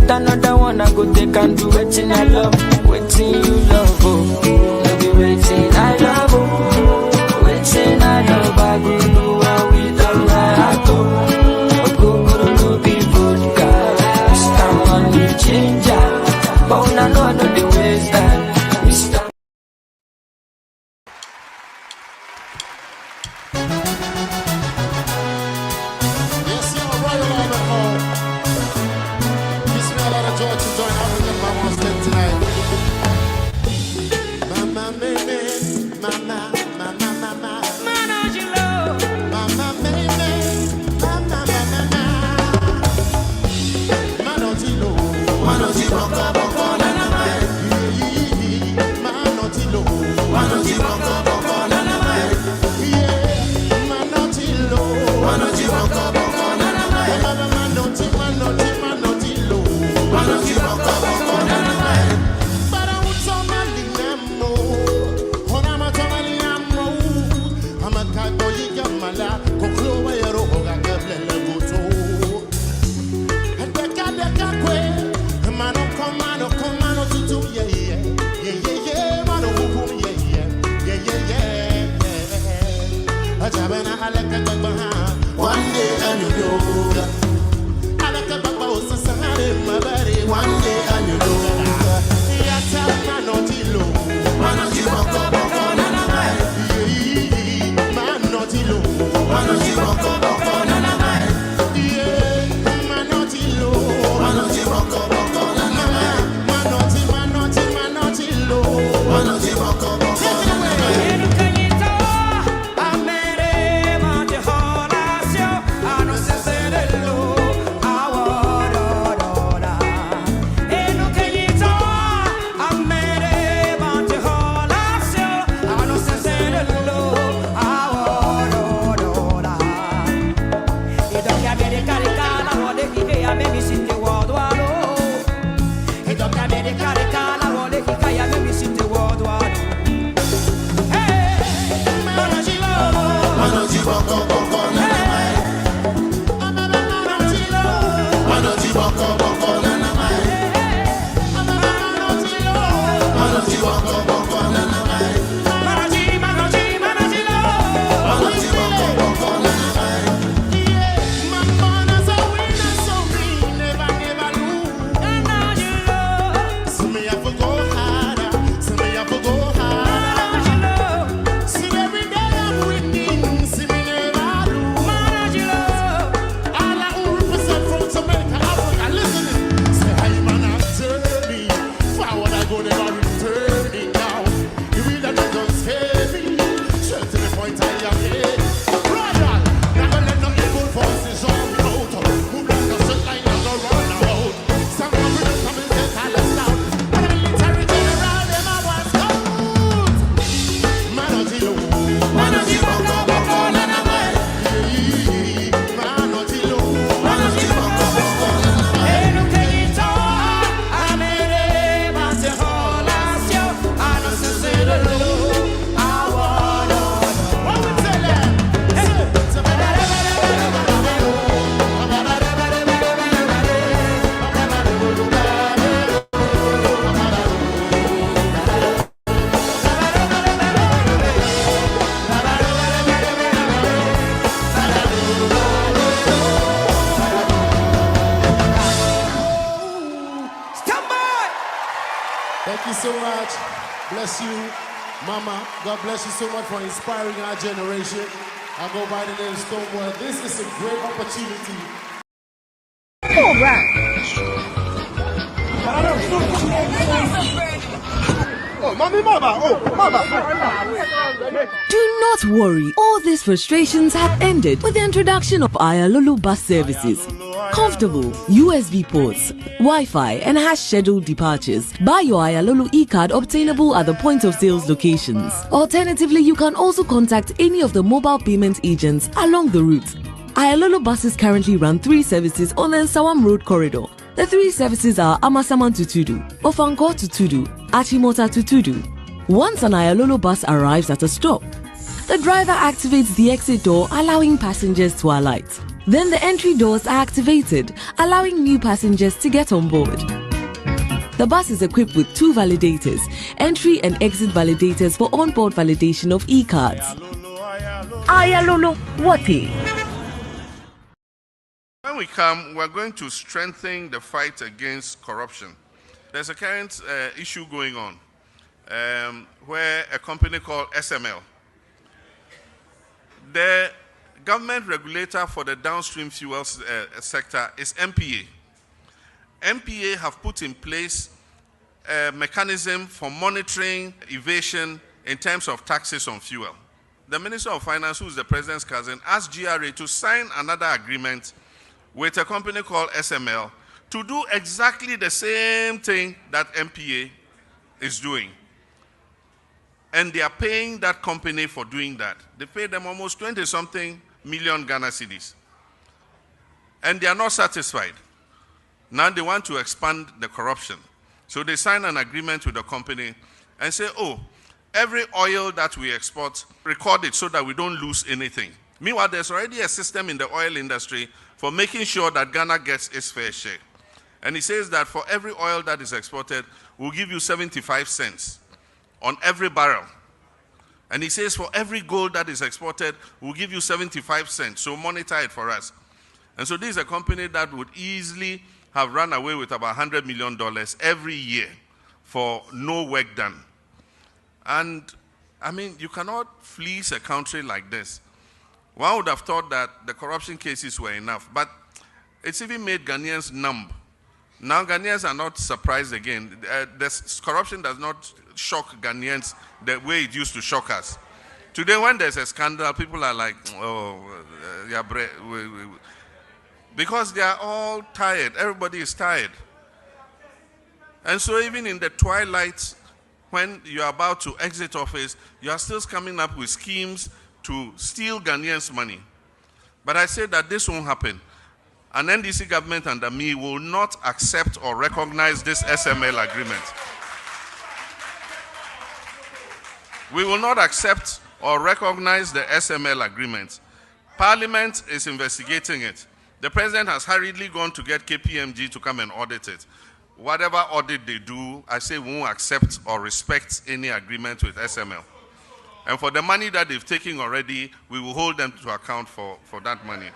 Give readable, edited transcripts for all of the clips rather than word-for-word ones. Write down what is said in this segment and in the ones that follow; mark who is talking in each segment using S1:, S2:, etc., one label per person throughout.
S1: get another one, I go take and do waiting I love, waiting you love, oh. No be waiting I love, oh. Waiting I love, I go do what we done right, oh. Go no be vodka, Mr. Money Changer, but when I know the waste time, Mr.
S2: God bless you so much for inspiring our generation. I go by the name Stonewall. This is a great opportunity.
S3: All right. Oh, mama.
S4: Do not worry, all these frustrations have ended with the introduction of Ayalulu bus services. Comfortable, USB ports, Wi-Fi and has scheduled departures. Buy your Ayalulu e-card obtainable at the point of sales locations. Alternatively, you can also contact any of the mobile payment agents along the route. Ayalulu buses currently run 3 services on the Nsawam Road corridor. The 3 services are Amasaman to Tudu, Ofanko to Tudu, Achimota to Tudu. Once an Ayalulu bus arrives at a stop, the driver activates the exit door, allowing passengers to alight. Then the entry doors are activated, allowing new passengers to get on board. The bus is equipped with 2 validators, entry and exit validators for onboard validation of e-cards.
S3: Ayalolo, what is?
S5: When we come, we're going to strengthen the fight against corruption. There's a current issue going on where a company called SML, the government regulator for the downstream fuels sector is MPA. MPA have put in place a mechanism for monitoring evasion in terms of taxes on fuel. The Minister of Finance, who is the President's cousin, asked GRA to sign another agreement with a company called SML to do exactly the same thing that MPA is doing. And they are paying that company for doing that. They pay them almost 20-something million Ghana cedis. And they are not satisfied. Now they want to expand the corruption. So they sign an agreement with the company and say, oh, every oil that we export, record it so that we don't lose anything. Meanwhile, there's already a system in the oil industry for making sure that Ghana gets its fair share. And he says that for every oil that is exported, we'll give you 75 cents on every barrel. And he says for every gold that is exported, we'll give you 75 cents. So monitor it for us. And so this is a company that would easily have run away with about $100 million every year for no work done. And I mean, you cannot fleece a country like this. One would have thought that the corruption cases were enough, but it's even made Ghanaians numb. Now Ghanaians are not surprised again. The corruption does not shock Ghanaians the way it used to shock us. Today, when there's a scandal, people are like, oh, because they are all tired. Everybody is tired. And so even in the twilight, when you're about to exit office, you are still coming up with schemes to steal Ghanaians' money. But I say that this won't happen. An NDC government under me will not accept or recognize this SML agreement. We will not accept or recognize the SML agreement. Parliament is investigating it. The president has hurriedly gone to get KPMG to come and audit it. Whatever audit they do, I say we won't accept or respect any agreement with SML. And for the money that they've taken already, we will hold them to account for that money.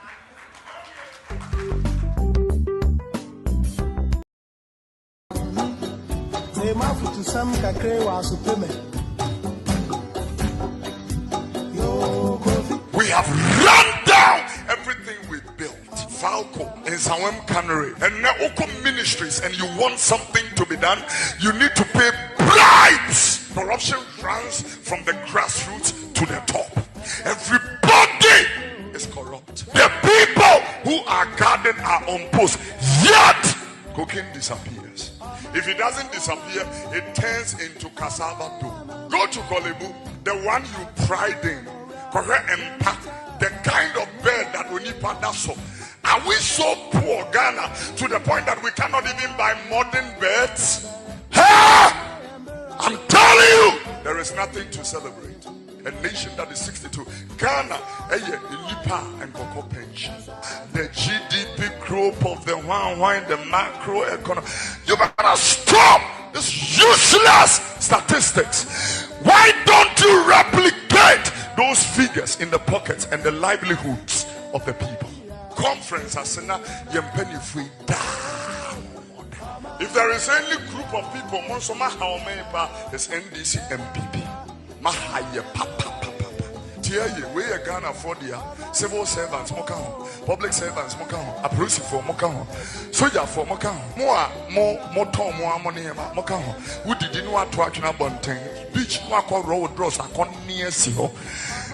S6: We have run down everything we built. Falco in Sawem Cannery and Naoko Ministries, and you want something to be done, you need to pay bribes. Corruption runs from the grassroots to the top. Everybody is corrupt. The people who are guarded are on post, yet cocaine disappears. If it doesn't disappear, it turns into cassava dough. Go to Kolebu, the one you pride in, the kind of bed that we need so. Are we so poor, Ghana, to the point that we cannot even buy modern beds? I'm telling you, there is nothing to celebrate. A nation that is 62. Ghana, and cocoa pension. The GDP growth of the wine, the macro economy. You better stop this useless statistics. Why don't you replicate those figures in the pockets and the livelihoods of the people? Conference asena yempeni free down. If there is any group of people, Monsoma Haomepa is NDC MPP. Mahaye papa. Tiaye, we are Ghana for the civil servants, Mokao, public servants, Mokao, appreciate for Mokao, soldier for Mokao, more tom, more money, Mokao. Who did you want to watch na bunting? Beach, Wako road draws a con near Sio.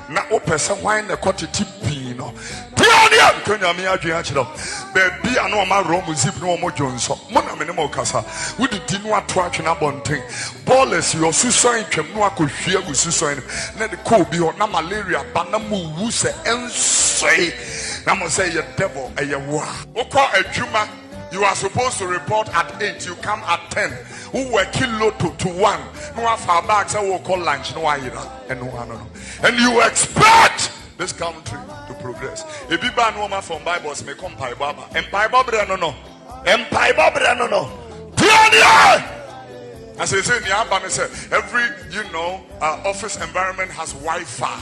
S6: Na opesa wine the quantity pino. Tiania, Kunyami Adriachino. Baby, I know my room with zip no more Jones. Mona Minimo Casa. Who did you want to watch na bunting? Ballers, your suicide can no could share with suicide. Let the cool be on malaria, Banamu, Wuse, and say, Namo say your devil, a yawa. Oko a juma. You are supposed to report at 8, you come at 10. Who were kilo to 1. No after bags, I will call lunch, no and no. And you expect this country to progress. If you ban woman from Bibles, may come by Baba. And by Baba, no. And by Baba, no. As I say, every office environment has Wi-Fi.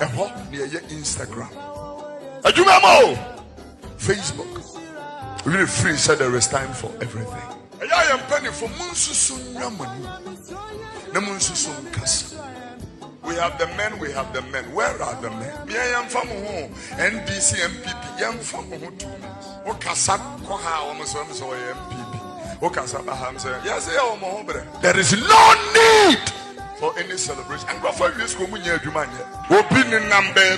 S6: And what near your Instagram? And you remember Facebook. Really free, so there is time for everything. I am penny for Munsusun Yamani. Namunsusun Kasa. We have the men, we have the men. Where are the men? Me, I am from home. NDC, MPP, I am from home too. Okasa Koha, almost MPP. Okasa Baham said, yes, there is no need for any celebration. And go for this communion, opinion number,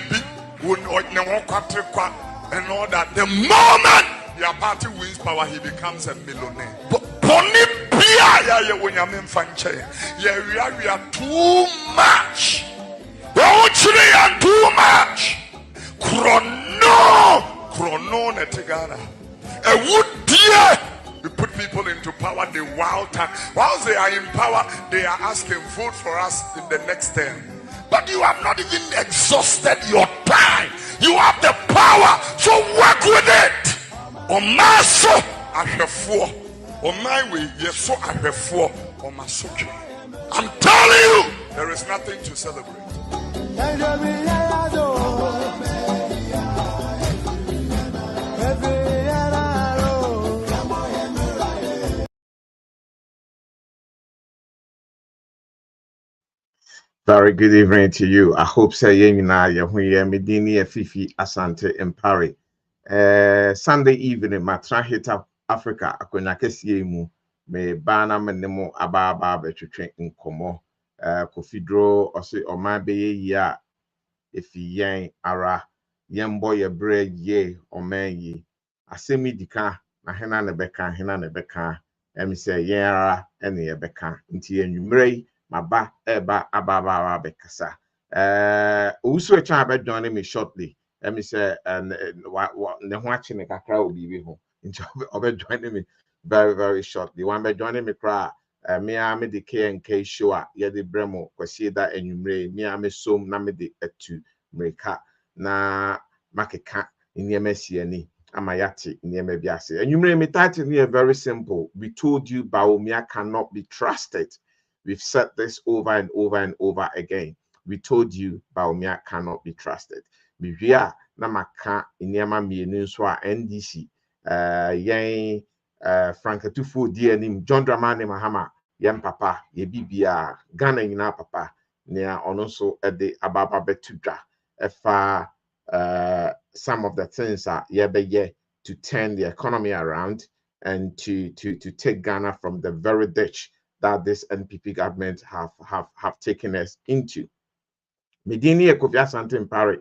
S6: and all that. The moment your party wins power, he becomes a millionaire. We are too much. Too much. Chrono netigana. A wood dear. We put people into power, they wild time. Whilst they are in power, they are asking vote for us in the next term. But you have not even exhausted your time. You have the power, so work with it. On my soul, I have four. On my way, yes, so I have four. On my soul. I'm telling you, there is nothing to celebrate.
S7: Very good evening to you. I hope say you na ye Medini Fifi Asante in Paris. Sunday evening, matra hit up Africa. Akonya kesiye mu me bana menemo ababa betwetwe nkomo. Kofidro ose omabe ya efi yen ara yembo ye bre ye omenyi. Asemi dika na hena ne beka emi say yen ara ene ye beka nti enwumrei maba eba ababa bekasa. Also a child joining me shortly. Let me say, and the watching the kakra will be with him. Enjoy joining me very, very shortly. One by joining me cry. Me ame the K&K show. Yeah, the Bremo, Kwasida and Umre. Me ame som na me de etu mreka na makeka in the MSCNE. Amayati in the MBS. And Umre me title here very simple. We told you Bawumia cannot be trusted. We've said this over and over and over again. We told you Bawumia cannot be trusted. Mivia namaka inyama mienu so a NDC yen Frankatufo DNM John Dramani Mahama yen papa ye bibia Ghana nyina papa nea ono so ede ababa betudwa efa some of the things are ye to turn the economy around and to take Ghana from the very ditch that this NPP government have taken us into. Medini Kofi Asante in Paris,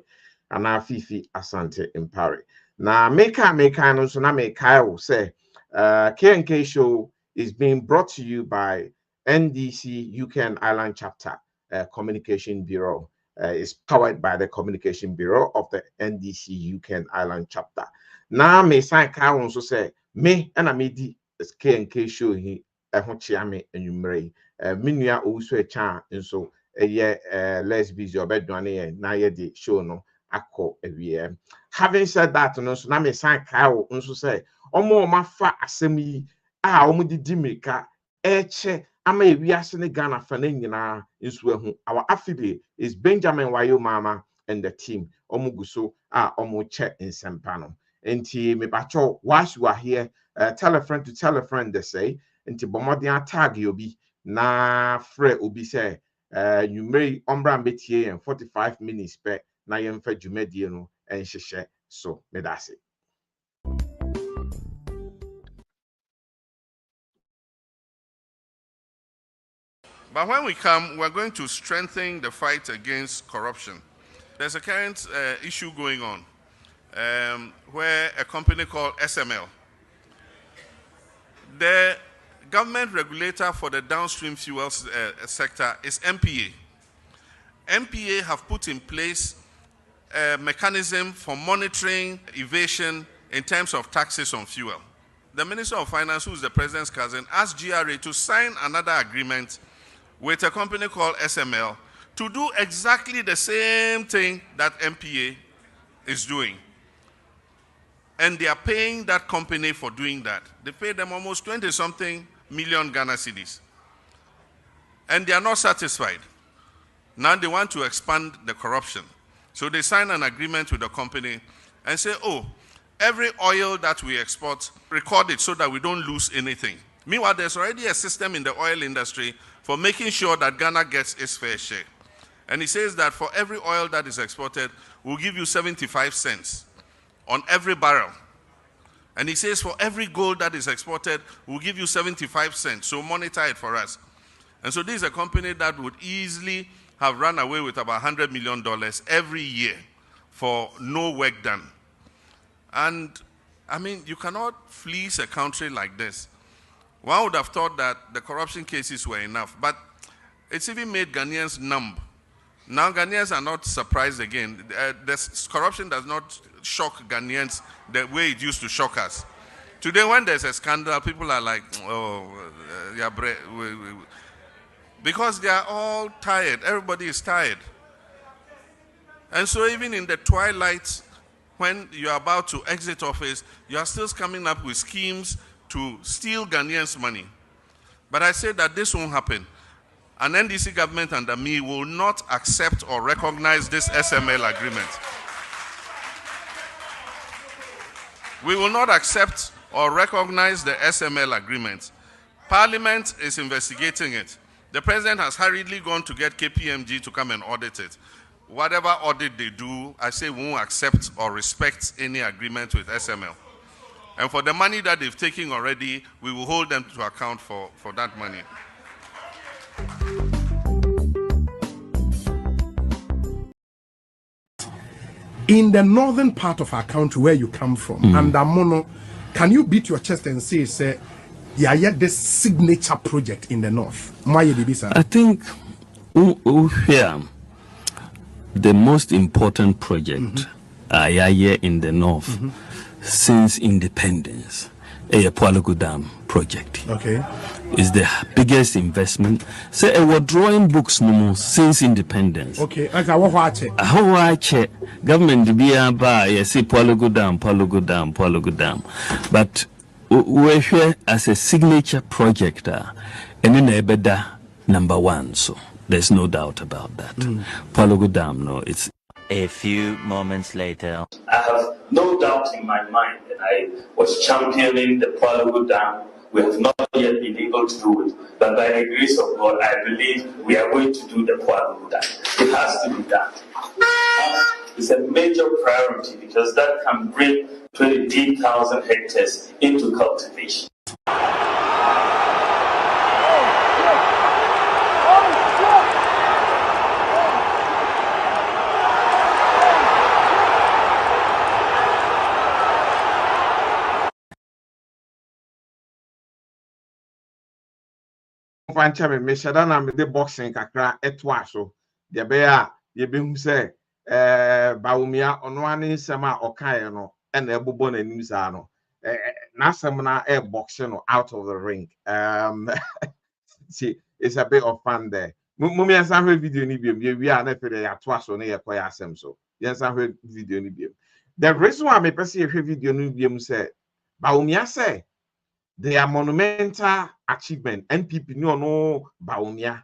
S7: and Fifi Asante in Paris. Now, Meka no so na Meka will say, K&K show is being brought to you by NDC UK and Ireland Chapter Communication Bureau. Is powered by the Communication Bureau of the NDC UK and Ireland Chapter. Now, me sign Ka also say me and Amedi is K&K show he ehochiame enumere minua owusu echa nso let's be your bed one na ye di show no akọ ewie. Having said that no so na me san Ka nso say omo mafa asem yi a omo didi mirika eche ama ewiase ne Ghana fa na nyina nso ehu. Our affiliate is Benjamin Wayo Mama and the team omo guso a omo che nsempa no enti me bacho whilst you are here tell a friend to tell a friend, they say nti bomodian tag obi na frɛ obi sɛ you may ombra metie and 45 minutes pe na yemfa dwumadie no enhyehyɛ so medase.
S5: But when we come, we're going to strengthen the fight against corruption. There's a current issue going on where a company called SML, the government regulator for the downstream fuels sector is MPA. MPA have put in place a mechanism for monitoring evasion in terms of taxes on fuel. The Minister of Finance, who is the President's cousin, asked GRA to sign another agreement with a company called SML to do exactly the same thing that MPA is doing. And they are paying that company for doing that. They pay them almost 20-something million Ghana cedis. And they are not satisfied. Now they want to expand the corruption. So they sign an agreement with the company and say, oh, every oil that we export, record it so that we don't lose anything. Meanwhile, there's already a system in the oil industry for making sure that Ghana gets its fair share. And he says that for every oil that is exported, we'll give you 75 cents on every barrel. And he says for every gold that is exported, we'll give you 75 cents. So monitor it for us. And so this is a company that would easily have run away with about $100 million every year for no work done. And I mean, you cannot fleece a country like this. One would have thought that the corruption cases were enough, but it's even made Ghanaians numb. Now Ghanaians are not surprised again. This corruption does not shock Ghanaians the way it used to shock us. Today, when there's a scandal, people are like, oh, because they are all tired. Everybody is tired. And so even in the twilight, when you are about to exit office, you are still coming up with schemes to steal Ghanaians' money. But I say that this won't happen. An NDC government under me will not accept or recognize this SML agreement. We will not accept or recognize the SML agreement. Parliament is investigating it. The president has hurriedly gone to get KPMG to come and audit it. Whatever audit they do, I say we won't accept or respect any agreement with SML. And for the money that they've taken already, we will hold them to account for that money.
S2: In the northern part of our country where you come from, and Amono, can you beat your chest and say, yeah, yet this signature project in the north?
S8: I think here the most important project here in the north since independence, a Pualago Dam project.
S2: Okay.
S8: Is the biggest investment. Say we're drawing books no more since independence.
S2: Okay, okay,
S8: how I check government be by yes, Pualago Dam. But we're here as a signature project and in Ebeda #1. So there's no doubt about that. Pualago Dam, no, it's
S9: a few moments later.
S10: I have no doubt in my mind that I was championing the Pualago Dam. We have not yet been able to do it, but by the grace of God, I believe we are going to do the Pualago Dam. It has to be done. It's a major priority because that can bring 23,000 hectares into cultivation.
S7: Fancha me meshada na me de boxing kakra etwa so de be a ye be hu se Bawumia ono ani nsema okaye no e na ebobo na nim sa no na asem na boxing no out of the ring. See, it's a bit of fun there. Mummy answer video ni biom ye wi a na fere ya to aso na ye koya asem so yes answer video ni biom. The reason why me pese ye video ni biom say Bawumia say their monumental achievement, NPP no Bawumia.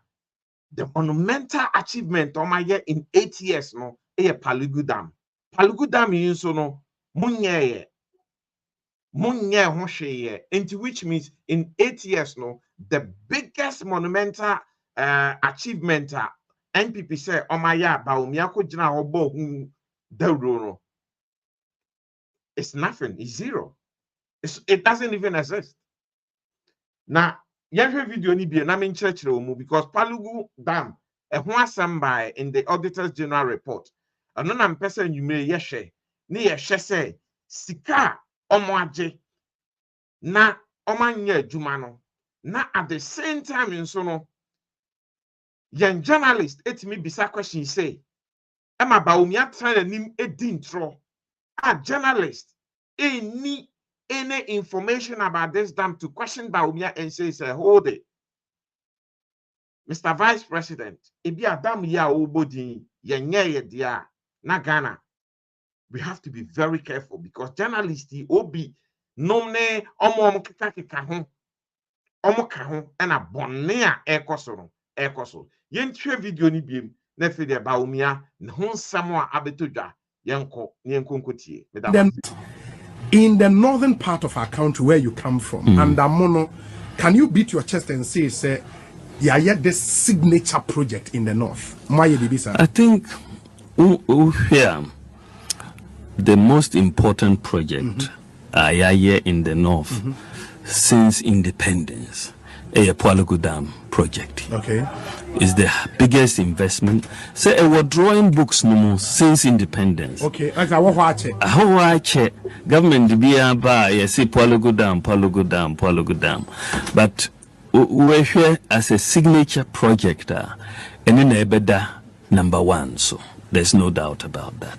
S7: The monumental achievement on my year in 8 years no a Palugu Dam. Palugu Dam is so no munye hoshe into which means in 8 years no the biggest monumental achievement NPP say on my year Bawumia ko jina obo hu dawro no. It's nothing, it's zero. It doesn't even exist. Now, yehwe video ni bi na me nkyerɛkyerɛ omu because Palugu Dam ho asɛm by in the Auditor's General Report. Ano na mpɛsɛ nwumere yɛhwɛ ne yɛhwɛ sɛ sika ɔmo agye na ɔmo anya adwuma no na at the same time nso no yɛn journalist etimi bisa question say ɛma Bawumia try n'anim edi ntro a journalist any information about this dam to question Bawumia and say, hold it. Mr. Vice President, if you dam ya obodi, ye dia na Ghana. we have to be very careful because journalists, obi, nomne, omo kita ho, omo ka ho, ena bonne a ekoso. Yentwe video ni biem, na fe de Bawumia, ne ho nsam a abetodwa, yenko nkotie.
S2: Then, in the northern part of our country where you come from, and Amono, can you beat your chest and say, yeah, yet this signature project in the north?
S8: I think here the most important project here in the north since independence, a Pualugu Dam project.
S2: Okay.
S8: Is the biggest investment. Say we're drawing books no more since independence.
S2: Okay. As I watch
S8: it. Government be by yes, Pualugu Dam. But we're here as a signature project and in Ebeda #1. So there's no doubt about that.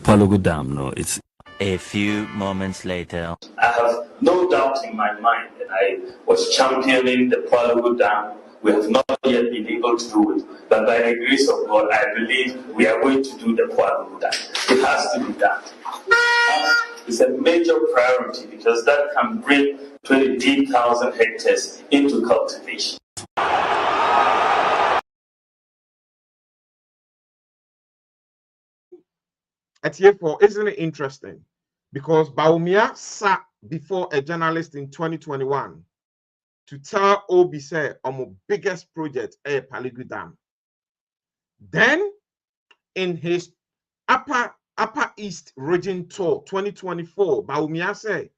S8: Pualugu Dam, no, it's
S9: a few moments later.
S10: I have no doubt in my mind that I was championing the Pualugu Dam. We have not yet been able to do it, but by the grace of God, I believe we are going to do the Pualugu Dam. It has to be done. It's a major priority because that can bring 20,000 hectares into cultivation.
S7: At therefore, isn't it interesting? Because Bawumia sat before a journalist in 2021 to tell Obi say our biggest project a Pualugu Dam. Then in his upper East region tour 2024, Bawumia say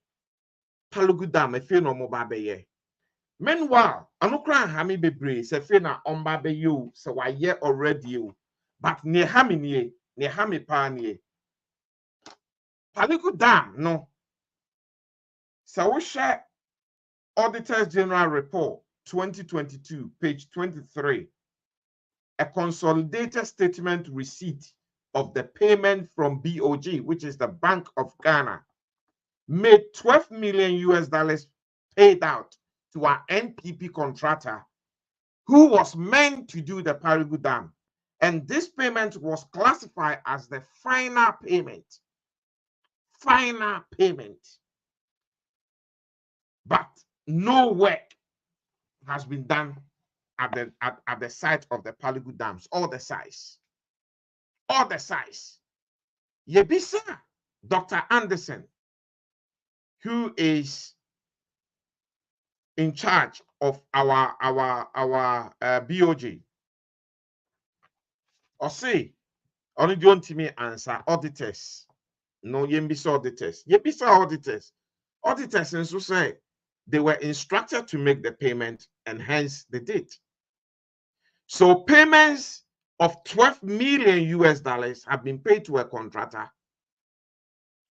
S7: Pualugu Dam e fe no mo ba be ye. Meanwhile, anokra hami bebre se fe na omba be you se wa ye already you. But ne hami pa nie. Pualugu Dam no. So we share Auditor's General Report 2022, page 23, a consolidated statement receipt of the payment from BOG, which is the Bank of Ghana, made $12 million paid out to our NPP contractor who was meant to do the Pualugu Dam. And this payment was classified as the final payment. Final payment. But no work has been done at the site of the Pualugu Dams, all the size. Yebisa, Dr. Anderson, who is in charge of our BOG, or say, only don't to me answer auditors. No, Yembisa auditors. Yebisa auditors. Auditors and so say they were instructed to make the payment and hence they did. So payments of $12 million have been paid to a contractor.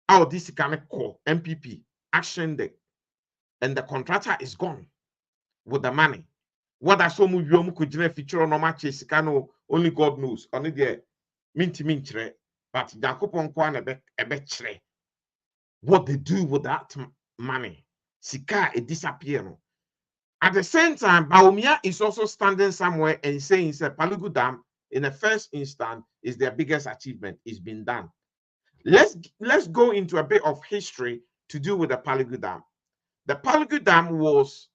S7: Our this kind of call MPP action day, and the contractor is gone with the money. What I saw move could feature on match only God knows. Only the minty but Jakupon Kwan a betray. What they do with that money. Sika it disappear. At the same time, Bawumia is also standing somewhere and saying that Pualugu Dam in the first instance is their biggest achievement. It's been done. Let's go into a bit of history to do with the Pualugu Dam. The Pualugu Dam was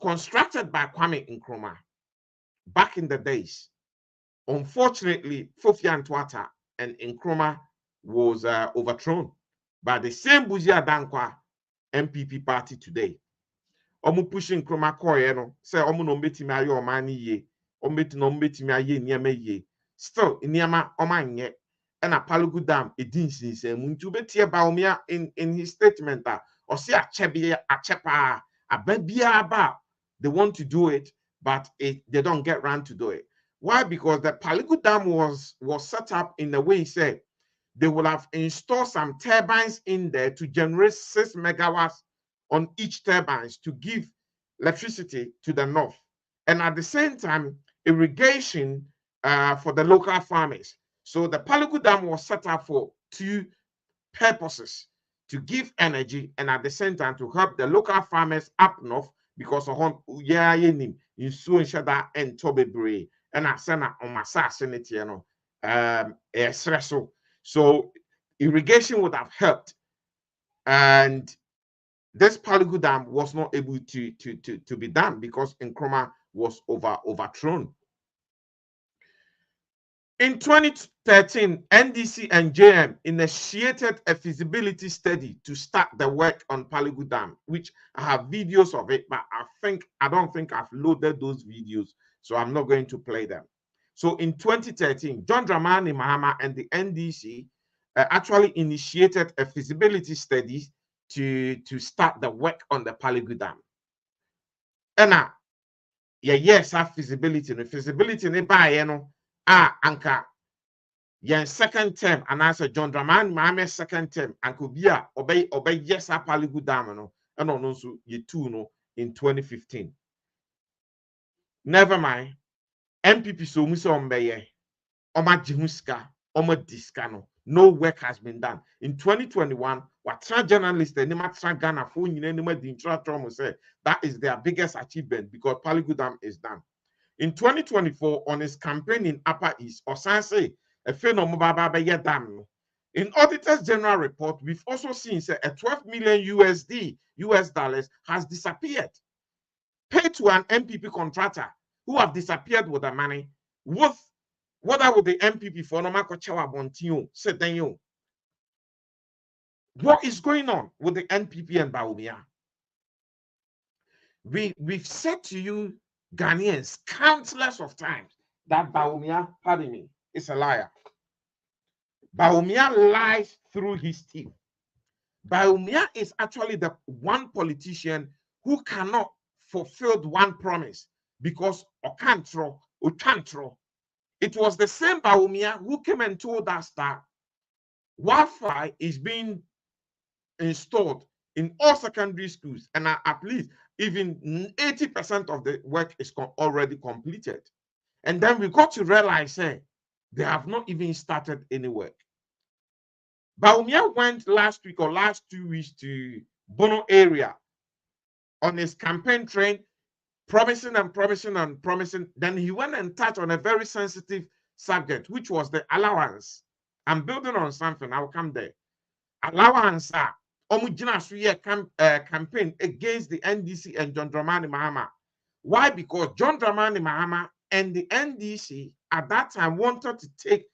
S7: constructed by Kwame Nkrumah back in the days. Unfortunately, Fofia Ntwata and Nkrumah was overthrown by the same Buzia Dankwa MPP party today. Omu pushing Nkrumah koye say omu no mbetimi aye omani ye, mbetimi aye niema ye. Still, niema omanye and a Pualugu Dam edinsin say muntu betie Bawumia in his statement that or say achepa abebia ba they want to do it, but they don't get round to do it. Why? Because the Pualugu Dam was set up in the way he said they will have installed some turbines in there to generate 6 megawatts on each turbines to give electricity to the north. And at the same time, irrigation for the local farmers. So the Pualugu Dam was set up for 2 purposes: to give energy and at the same time to help the local farmers up north because of in so and Tobebre and I send on my assassinate, So irrigation would have helped, and this Palugu Dam was not able to be done because Nkrumah was overthrown. In 2013, NDC and JM initiated a feasibility study to start the work on Palugu Dam, which I have videos of it, but I don't think I've loaded those videos, so I'm not going to play them. So in 2013, John Dramani Mahama and the NDC actually initiated a feasibility study to start the work on the Palugu Dam. And yes, feasibility. The feasibility anka yen second term and as a John Dramani Mahama second term and could be obey yes Palugu Dam no and also ye two no in 2015. Never mind. MPP so muso ombeye oma jimuska oma diskano. No work has been done. In 2021, what journalists and Ghana that is their biggest achievement because Palugu Dam is done. In 2024, on his campaign in Upper East, Osanse, a phenomenon dam. In Auditor's General Report, we've also seen a 12 million US dollars has disappeared, paid to an MPP contractor who have disappeared with the money. What would the MPP for what is going on with the NPP and Bawumia? We've said to you, Ghanaians, countless of times that Bawumia, pardon me, is a liar. Bawumia lies through his teeth. Bawumia is actually the one politician who cannot fulfill one promise because Okantro. It was the same Bawumia who came and told us that Wi-Fi is being installed in all secondary schools, and at least even 80% of the work is already completed. And then we got to realize they have not even started any work. Bawumia went last week or last 2 weeks to Bono area on his campaign train, promising. Then he went and touched on a very sensitive subject, which was the allowance. I'm building on something. I'll come there. Allowance. Campaign against the NDC and John Dramani Mahama. Why? Because John Dramani Mahama and the NDC at that time wanted to take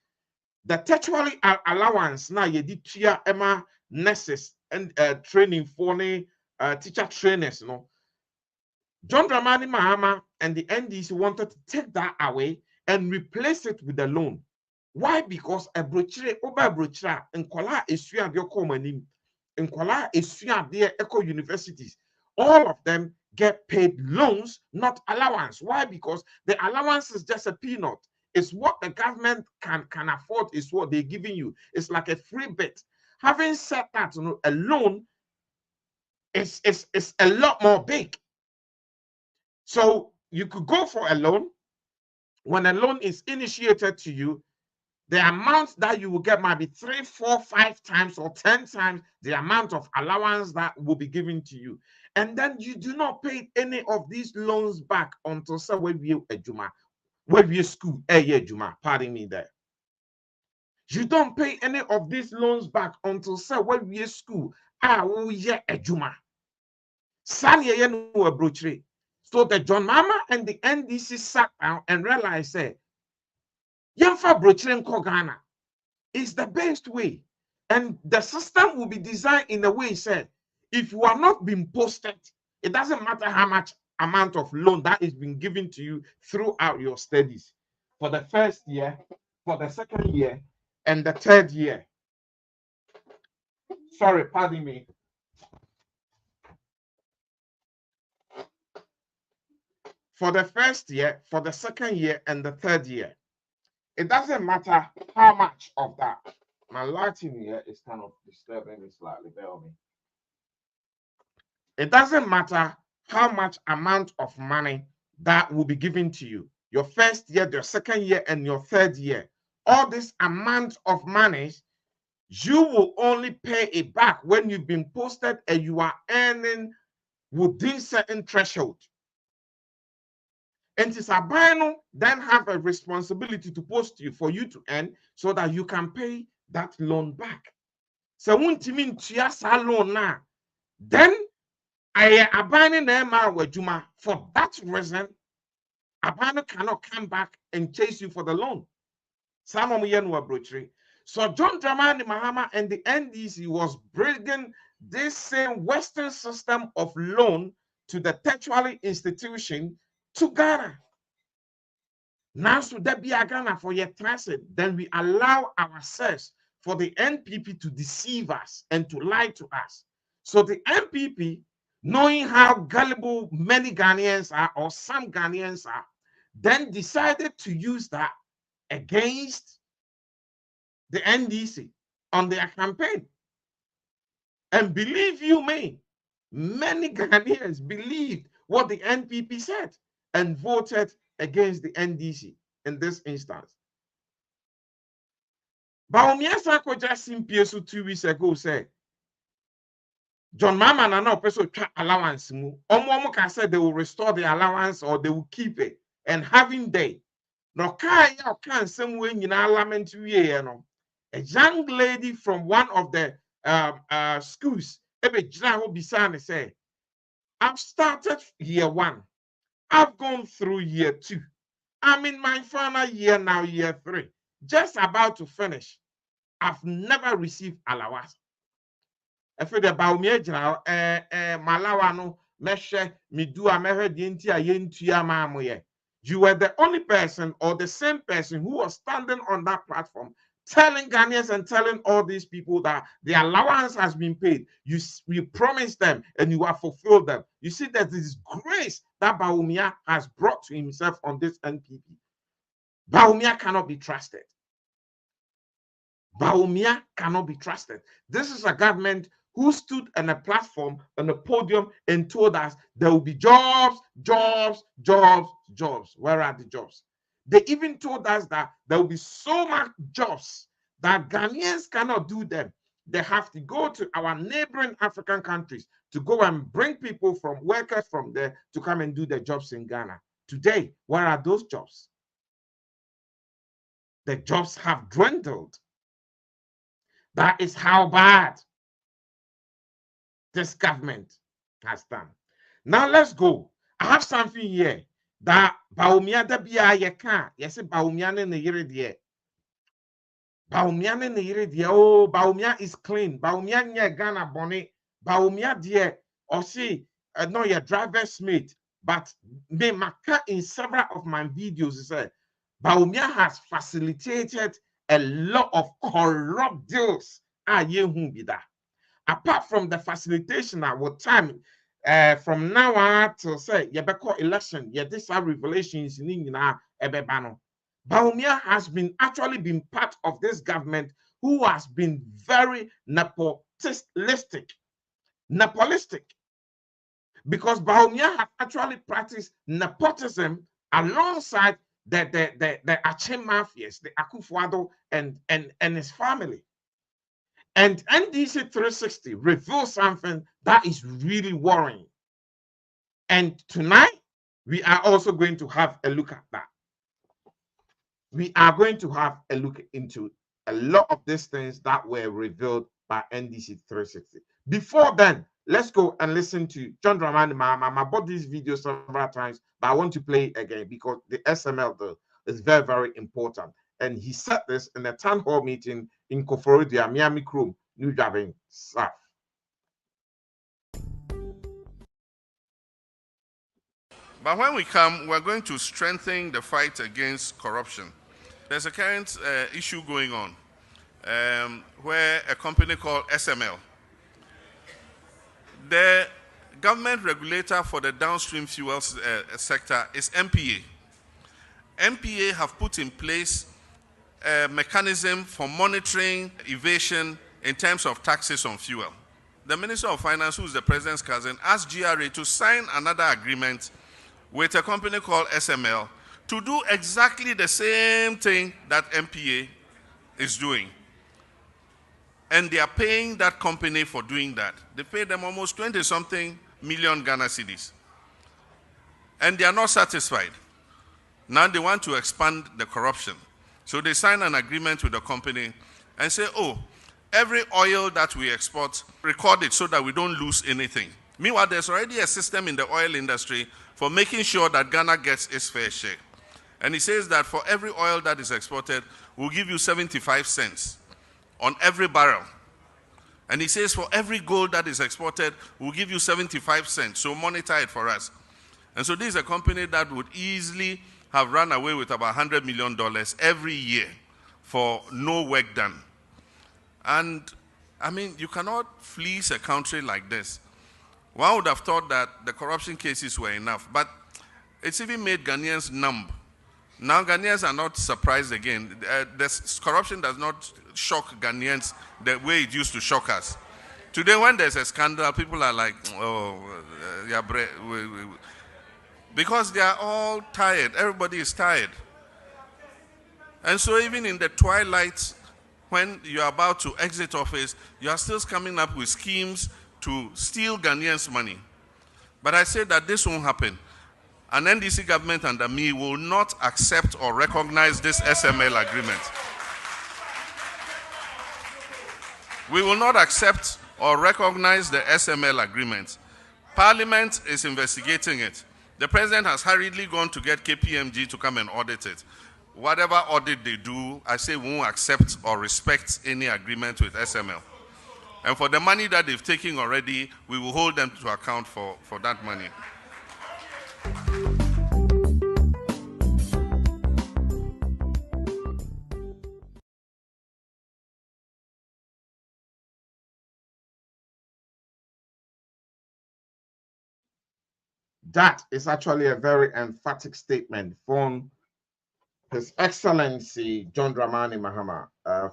S7: the tertiary allowance. Now you did Emma nurses and training for teacher trainers. No, John Dramani Mahama and the NDC wanted to take that away and replace it with a loan. Why? Because a brochure and kola is in Kuala their eco universities, all of them get paid loans, not allowance. Why? Because the allowance is just a peanut. It's what the government can afford, is what they're giving you. It's like a free bit. Having said that, a loan is a lot more big. So you could go for a loan. When a loan is initiated to you, the amount that you will get might be 3, 4, 5 times or 10 times the amount of allowance that will be given to you. And then you do not pay any of these loans back until school, pardon me there. You don't pay any of these loans back until school, So the John Mama and the NDC sat down and realized, Yamfa brochure Ghana is the best way, and the system will be designed in a way if you are not being posted, it doesn't matter how much amount of loan that is being given to you throughout your studies for the first year, for the second year, and the third year. Sorry, pardon me. For the first year, for the second year, and the third year. It doesn't matter how much of that. My lighting here is kind of disturbing me slightly. Bear with me. It doesn't matter how much amount of money that will be given to you. Your first year, your second year, and your third year. All this amount of money, you will only pay it back when you've been posted and you are earning within certain threshold. And Tisabano then have a responsibility to post you for you to earn so that you can pay that loan back. So won't mean loan now. Then I abandon Wajuma. For that reason, Abano cannot come back and chase you for the loan. Some of were brochery. So John Dramani Mahama and the NDC was bringing this same Western system of loan to the tertiary institution to Ghana. Now, so that be a Ghana for your transit, then we allow ourselves for the NPP to deceive us and to lie to us. So the NPP, knowing how gullible many Ghanaians are or some Ghanaians are, then decided to use that against the NDC on their campaign. And believe you me, many Ghanaians believed what the NPP said and voted against the NDC in this instance. Bawumia Sako just simply 2 weeks ago said, John Mama and no person allowance. Omo can say they will restore the allowance or they will keep it. And having they no can somewhere in lament a young lady from one of the schools, say, I've started year 1. I've gone through year 2. I'm in my final year now, year 3. Just about to finish. I've never received allowance. If the Bawumia malawa no meshe midua mehe dienti a yentua mamoye. You were the only person or the same person who was standing on that platform telling Ghanaians and telling all these people that the allowance has been paid. You promised them and you have fulfilled them. You see that this grace that Bawumia has brought to himself on this NPP. Bawumia cannot be trusted. Bawumia cannot be trusted. This is a government who stood on a platform, on a podium, and told us there will be jobs, jobs, jobs, jobs. Where are the jobs? They even told us that there will be so much jobs that Ghanaians cannot do them. They have to go to our neighboring African countries to go and bring people from workers from there to come and do the jobs in Ghana. Today, where are those jobs? The jobs have dwindled. That is how bad this government has done. Now let's go. I have something here that Bawumia da biya ye kan. Yes, Bawumia ne yire die. Bawumia ne yire die. Oh, Bawumia is clean. Bawumia nye Ghana boni. Bawumia die. Or see, no, your driver's mate. But me maka in several of my videos say Bawumia has facilitated a lot of corrupt deals. Apart from the facilitation with time, from now on till say Yebeko election, this are revelations in Bawumia has been actually been part of this government who has been very nepotistic, because Bawumia has actually practiced nepotism alongside the Ache mafias, the Akufo-Addo and his family. And NDC 360 reveals something that is really worrying. And tonight, we are also going to have a look at that. We are going to have a look into a lot of these things that were revealed by NDC 360. Before then, let's go and listen to John Dramani Mahama. I bought this video several times, but I want to play it again because the SML though is very, very important. And he said this in a town hall meeting in Koforidia, Miami Chrome, New Javin, South.
S5: But when we come, we're going to strengthen the fight against corruption. There's a current issue going on where a company called SML, the government regulator for the downstream fuels sector is MPA. MPA have put in place a mechanism for monitoring evasion in terms of taxes on fuel. The Minister of Finance, who is the President's cousin, asked GRA to sign another agreement with a company called SML to do exactly the same thing that MPA is doing. And they are paying that company for doing that. They pay them almost 20-something million Ghana cedis. And they are not satisfied. Now they want to expand the corruption. So they sign an agreement with the company and say, oh, every oil that we export, record it so that we don't lose anything. Meanwhile, there's already a system in the oil industry for making sure that Ghana gets its fair share. And he says that for every oil that is exported, we'll give you 75 cents on every barrel. And he says for every gold that is exported, we'll give you 75 cents. So monitor it for us. And so this is a company that would easily have run away with about $100 million every year for no work done. And I mean, you cannot fleece a country like this. One would have thought that the corruption cases were enough, but it's even made Ghanaians numb. Now Ghanaians are not surprised again. This corruption does not shock Ghanaians the way it used to shock us. Today, when there's a scandal, people are like, oh, yeah, because they are all tired. Everybody is tired. And so even in the twilight, when you are about to exit office, you are still coming up with schemes to steal Ghanaians' money. But I say that this won't happen. An NDC government under me will not accept or recognize this SML agreement. We will not accept or recognize the SML agreement. Parliament is investigating it. The president has hurriedly gone to get KPMG to come and audit it. Whatever audit they do, I say we won't accept or respect any agreement with SML. And for the money that they've taken already, we will hold them to account for that money.
S7: That is actually a very emphatic statement from His Excellency John Dramani Mahama,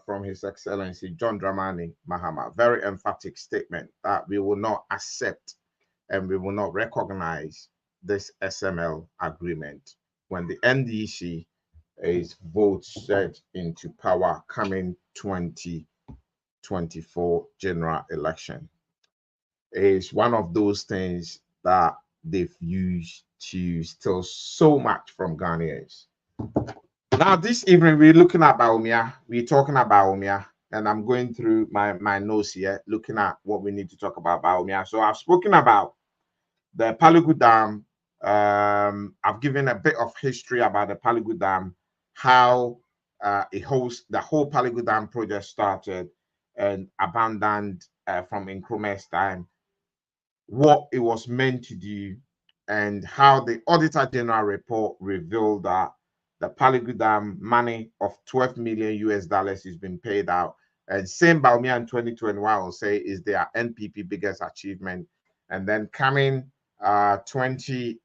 S7: from His Excellency John Dramani Mahama. Very emphatic statement that we will not accept and we will not recognize this SML agreement when the NDC is voted into power coming 2024 general election. It is one of those things that they've used to steal so much from Ghanaians. Now, this evening, we're looking at Bawumia. We're talking about Bawumia, and I'm going through my notes here, looking at what we need to talk about Bawumia. So I've spoken about the Palugu Dam. I've given a bit of history about the Palugu Dam, how the whole Palugu Dam project started and abandoned from Nkrumah's time, what it was meant to do, and how the Auditor General report revealed that the Palugu Dam money of $12 million US is being paid out. And same Bawumia in 2021 will say is their NPP biggest achievement. And then coming 20,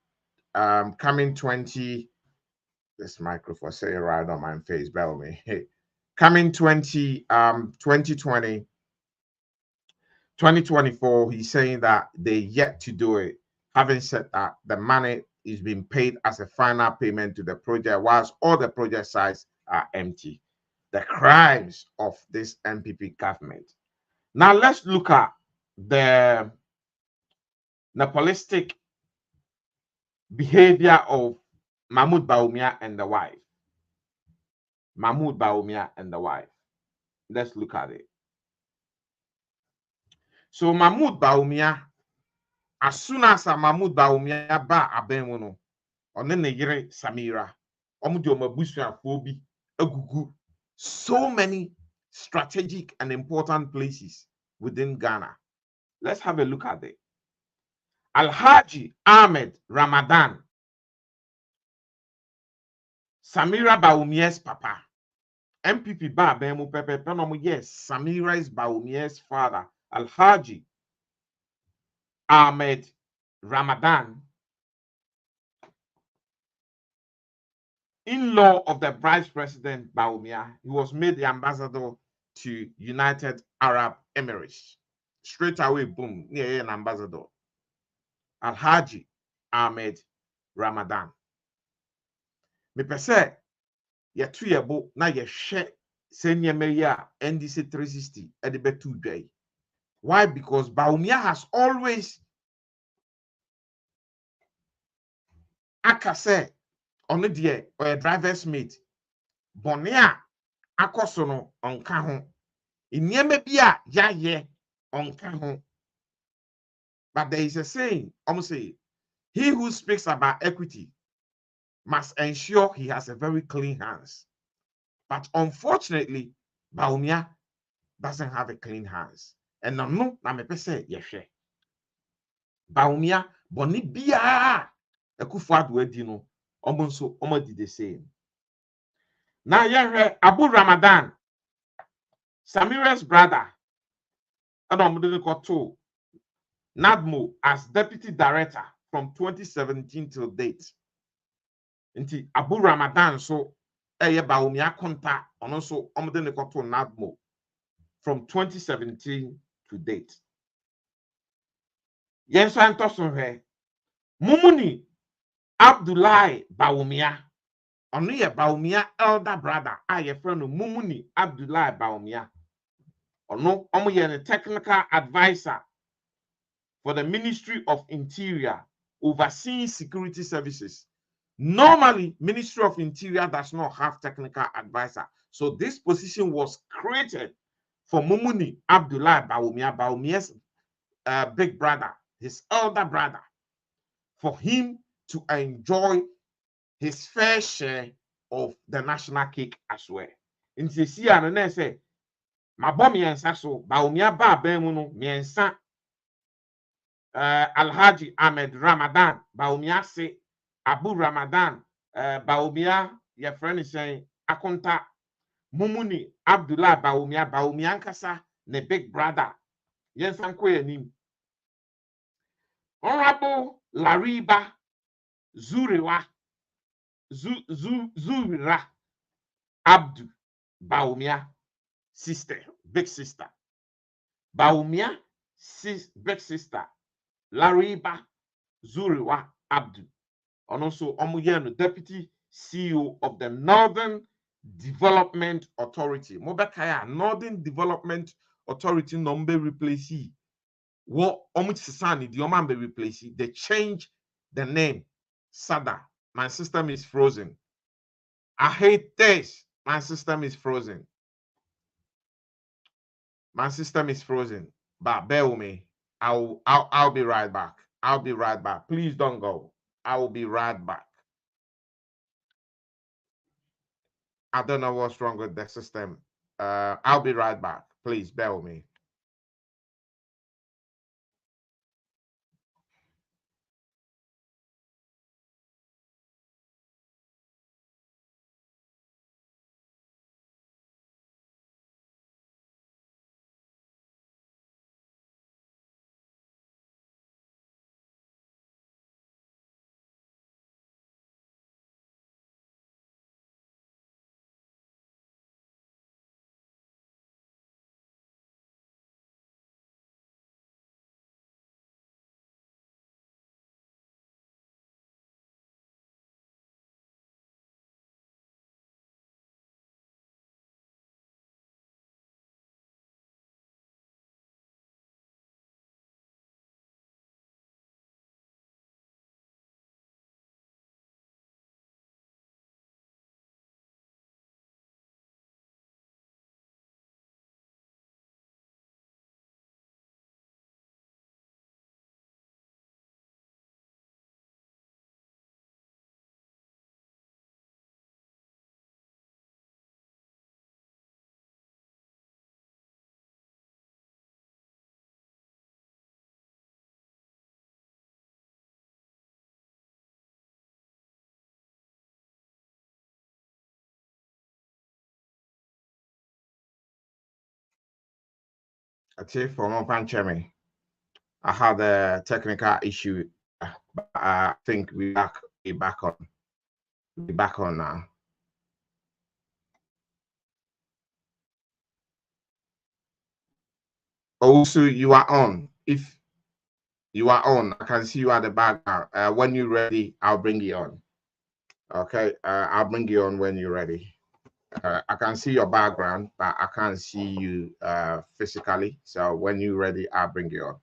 S7: this microphone say right on my face, bear with me. Coming 2020, 2024, he's saying that they yet to do it. Having said that, the money is being paid as a final payment to the project, whilst all the project sites are empty. The crimes of this NPP government. Now let's look at the Nepolistic behavior of Mahmoud Bawumia and the wife. Mahmoud Bawumia and the wife. Let's look at it. So Mahmoud Bawumia, as soon as Mahmoud Bawumia ba abenwono, one ne yere Samira, omude omabusuafo bi agugu so many strategic and important places within Ghana. Let's have a look at it. Alhaji Ahmed Ramadan, Samira Bawumia's papa. MPP ba bemu pepe penomu, yes, Samira is Bawumia's father. Alhaji Ahmed Ramadan, in-law of the Vice President Bawumia, he was made the ambassador to United Arab Emirates. Straight away, boom, yeah, an ambassador. Alhaji Ahmed Ramadan. Me pese ye tuyebo na ye she senior mayor NDC 360 at the betu day. Why? Because Bawumia has always akase Ono die or driver's mate. Bonia akosono onka ho. Inyeme bia ya ye onka ho. But there is a saying, almost say, he who speaks about equity must ensure he has a very clean hands. But unfortunately, Bawumia doesn't have a clean hands. And no, na me say yehwe. Bawumia boni bia Akufo-Addo adi no omonso omadi the same. Now yehwe Abu Ramadan, Samira's brother, and to NADMO as deputy director from 2017 till date. Nti Abu Ramadan so Bawumia konta ono so to NADMO from 2017 to date. Yes, I'm talking Mumuni Abdullahi Bawumia. Only a Bawumia elder brother. I friend Mumuni Abdullahi Bawumia. Ono a technical advisor for the Ministry of Interior, overseeing security services. Normally, Ministry of Interior does not have technical advisor. So this position was created for Mumuni Abdullahi Bawumia, Bawumia's big brother, his elder brother, for him to enjoy his fair share of the national cake as well. In this year, and say, my bomb so Bawumia ba bemuno miensa Alhaji Ahmed Ramadan, Bawumia se Abu Ramadan, Bawumia, your friend is saying, Akonta Mumuni Abdullah Bawumia, Bawumia Nkasa, ne big brother. Yes, I'm nim. Honorable Lariba Zuriwa Zurira Abdu Bawumia sister, big sister. Bawumia big sister Lariba Zuriwa Abdu. And also Omuyano, deputy CEO of the Northern Development Authority. Mobakaya Northern Development Authority number replace. What Omuchisani the Omambe replace. They change the name. Sada. My system is frozen. I hate this. My system is frozen. My system is frozen. But bear with me. I'll be right back. I'll be right back. Please don't go. I will be right back. I don't know what's wrong with the system. I'll be right back. Please bear with me. Okay, for more punchemi. I had a technical issue, but I think we're back on now. Also, you are on. If you are on, I can see you at the background. When you're ready, I'll bring you on. Okay, I'll bring you on when you're ready. I can see your background, but I can't see you physically. So when you're ready, I'll bring you on.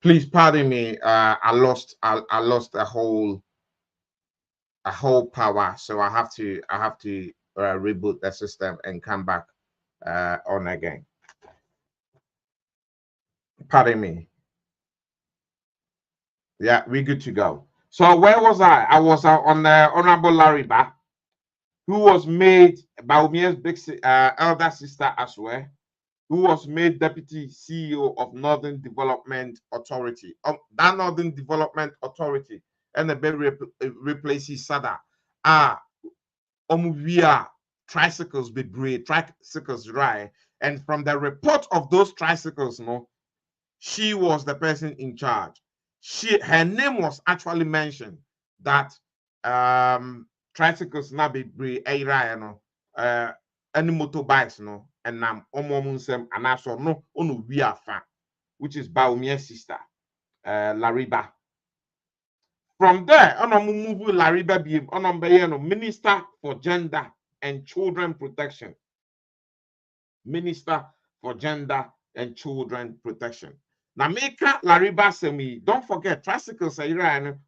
S7: Please pardon me. I lost the whole a whole power, so I have to reboot the system and come back on again. Pardon me. Yeah, we're good to go. So where was I? I was on Honorable Lariba, who was made Bawumia's big elder sister as well, who was made deputy CEO of Northern Development Authority. That Northern Development Authority and the baby replaces Sada. Via tricycles be great, tricycles right. And from the report of those tricycles, she was the person in charge. Her name was actually mentioned that tricycles na be any motorbikes and nam omomunsem and also no onu wiafa, which is Bawumia's sister, Lariba. From there, Onomumu Lariba be Minister for Gender and Children Protection. Minister for Gender and Children Protection. Now, Meka Lariba Semi, don't forget, tricycles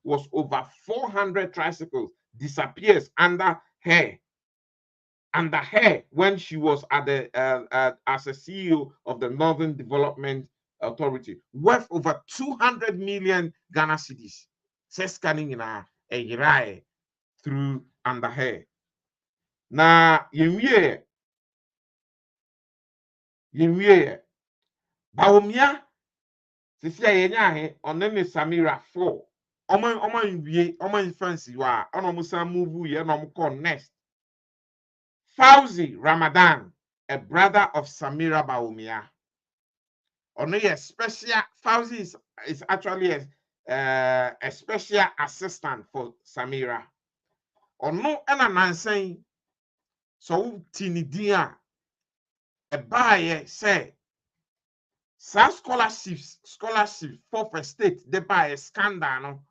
S7: was over 400 tricycles disappears under her when she was at the as a CEO of the Northern Development Authority, worth over 200 million Ghana cedis. Says scanning in a through under her. Now, Yemye Bawumia. Sisi yenyahe onene Samira 4. Oman fancy wa onomusa move ye no next. Fauzi Ramadan, a brother of Samira Bawumia. Only special Fauzi is actually a special assistant for Samira. Ono ena nansen so tinidia a buyer say scholarships for first state they buy a scandal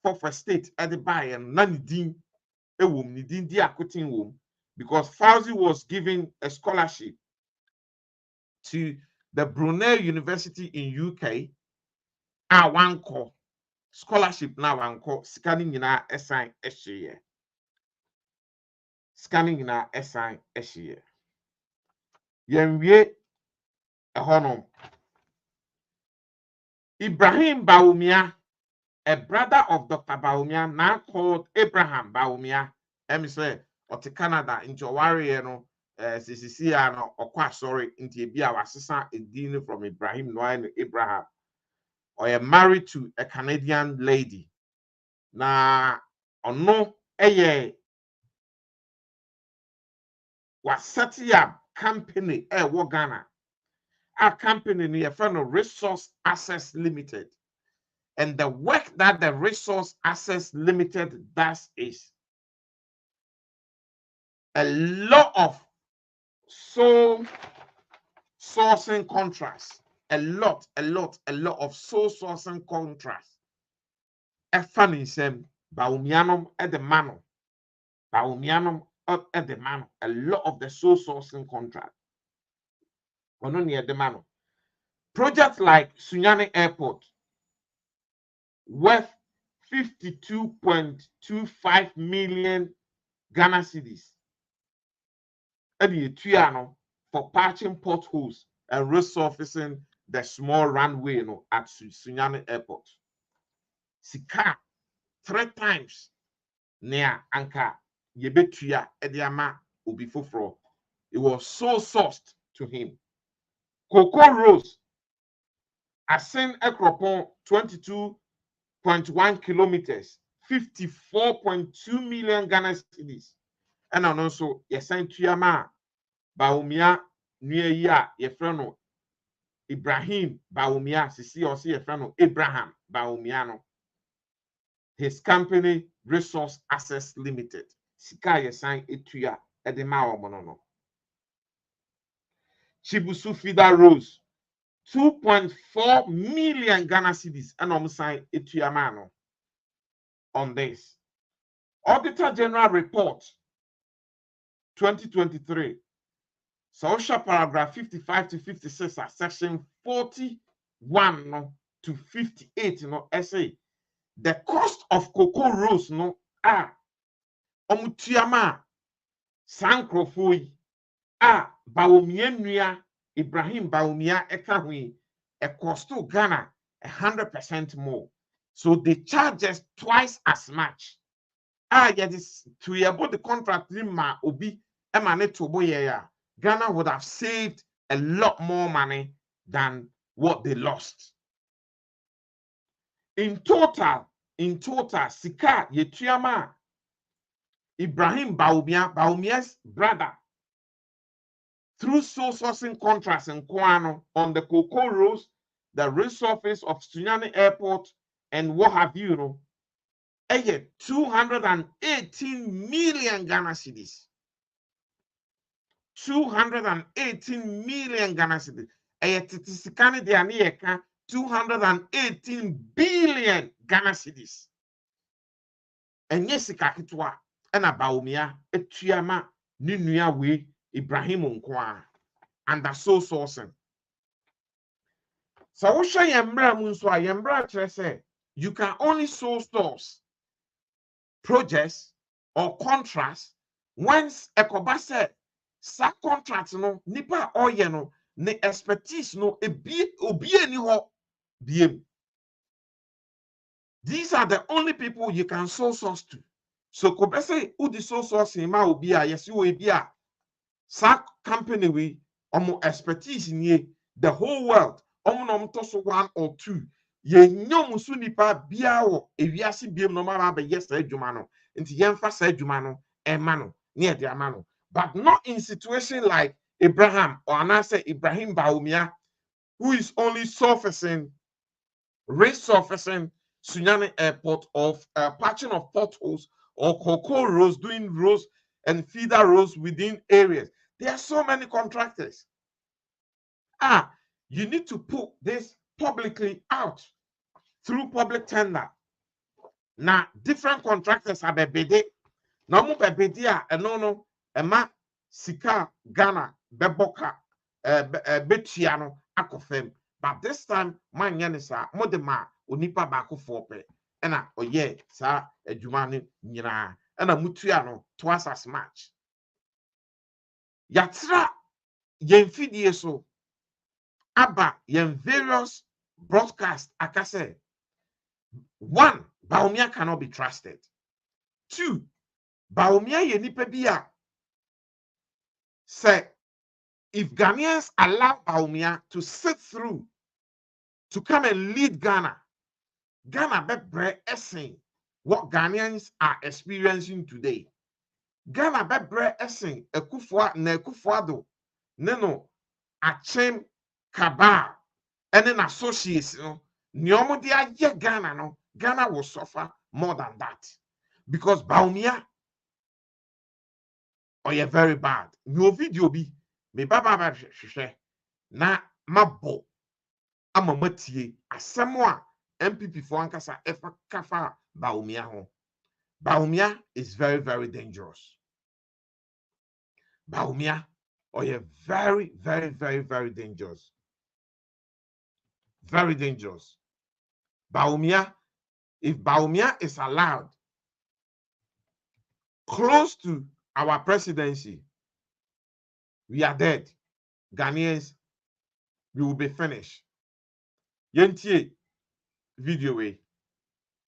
S7: for first state at the buy and none din a woman din dia cutting womb because Fauzi was given a scholarship to the Brunel University in UK. One call scholarship now one call scanning in our SI year. Scanning in our SI year. Yenwie a honor. Ibrahim Bawumia, a brother of Dr. Bawumia, now called Abraham Bawumia, say, or to Canada, in Jawari, CCC, or sorry, into be our sister in dealing from Ibrahim Noah Abraham, or married to a Canadian lady. Now, or no, was setting up company, Ghana. Our company near friend of Resource Access Limited. And the work that the Resource Access Limited does is a lot of soul sourcing contracts. A lot of soul sourcing contracts. A funny same Bawumianum at the mano. Bawumianum at the mano. A lot of the soul sourcing contracts. Near the mano. Projects like Sunyani Airport worth 52.25 million Ghana cedis. For patching potholes and resurfacing the small runway at Sunyani Airport. Sika 3 times near Anka Yebetuya Ediama Ubifufro. It was so sourced to him. Cocoa Rose Asen Ekropon 22.1 kilometers, 54.2 million Ghana cedis. And also, Yasan Tuyama Bawumia near ya Yefreno Ibrahim Bawumia, Sisi or Yefreno Abraham Bawumiano. His company Resource Access Limited. Sika Yasan Etuya Edema Monono. Chibusu Fida Rose 2.4 million Ghana cedis and Omusai Etuyamano on this. Auditor General Report 2023. Social paragraph 55 to 56 section 41 to 58 essay. The cost of cocoa rows Omutuama Sankrofui Bawumia nua Ibrahim Bawumia ekahui a cost to Ghana 100% more. So they charge us twice as much. Yet is to about the contract ma obi emane to boya. Ghana would have saved a lot more money than what they lost. In total, Sika Yetuama Ibrahim Bawumia's brother, through sole sourcing contracts in Kwano on the Cocoa Rose, the resurface of Sunyani Airport, and what have you, 218 million Ghana cedis. 218 million Ghana cedis. Titisikani de Anieka, 218 billion Ghana cedis. And yes, Kakitwa, and Bawumia, Etuama, Ninuya we, Ibrahim Unkwa, and the sole sourcing. So what shall Yambra Munswa Yambra say? You can only sole source projects or contracts once Ekoba said, sa contracts no, nipa oye no, ne expertise no, obi ni ho biem. These are the only people you can sole source to. So Kobe say, who the sole source in ma obia, yes, you obia. Sa company we, omo expertise in ye, the whole world, omo no mtoso 1 or 2. Ye nyom su nipa biawo, ewiasi biem no mara be yes ejumano. Inti yemfa sa ejumano, emano, near the amano. But not in situation like Abraham or Anase Ibrahim Bawumia, who is only resurfacing Sunyani Airport of patching of potholes or cocoa rows, doing rows and feeder rows within areas. There are so many contractors. You need to put this publicly out through public tender. Now, different contractors have a bede. Now, mu bebedia no ema sika Ghana beboka betiano akofem. But this time, man yanisa modema onipa bako fope. Ena oye sa ejumani nyina. Ena mutuano twice as much. Yatra yen fidie so aba yen various broadcasts akase. 1, Bawumia cannot be trusted. 2, Bawumia ye nipa biya. Say, if Ghanaians allow Bawumia to sit through, to come and lead Ghana, Ghana bebre essing what Ghanaians are experiencing today. Ghana bebre essing Ekufuado, Neno, Achem, Kabal, and then associates, Nyomo dia ye Ghana, no, Ghana will suffer more than that. Because Bawumia, you're very bad. No video be, me baba na mabo. Ama matie asemwa MPP for ankasa efa kafa Bawumia ho. Bawumia is very, very dangerous. Bawumia, you're very, very, very, very dangerous. Very dangerous. Bawumia, if Bawumia is allowed close to our presidency, we are dead. Ghanaians, we will be finished. Yentie video way.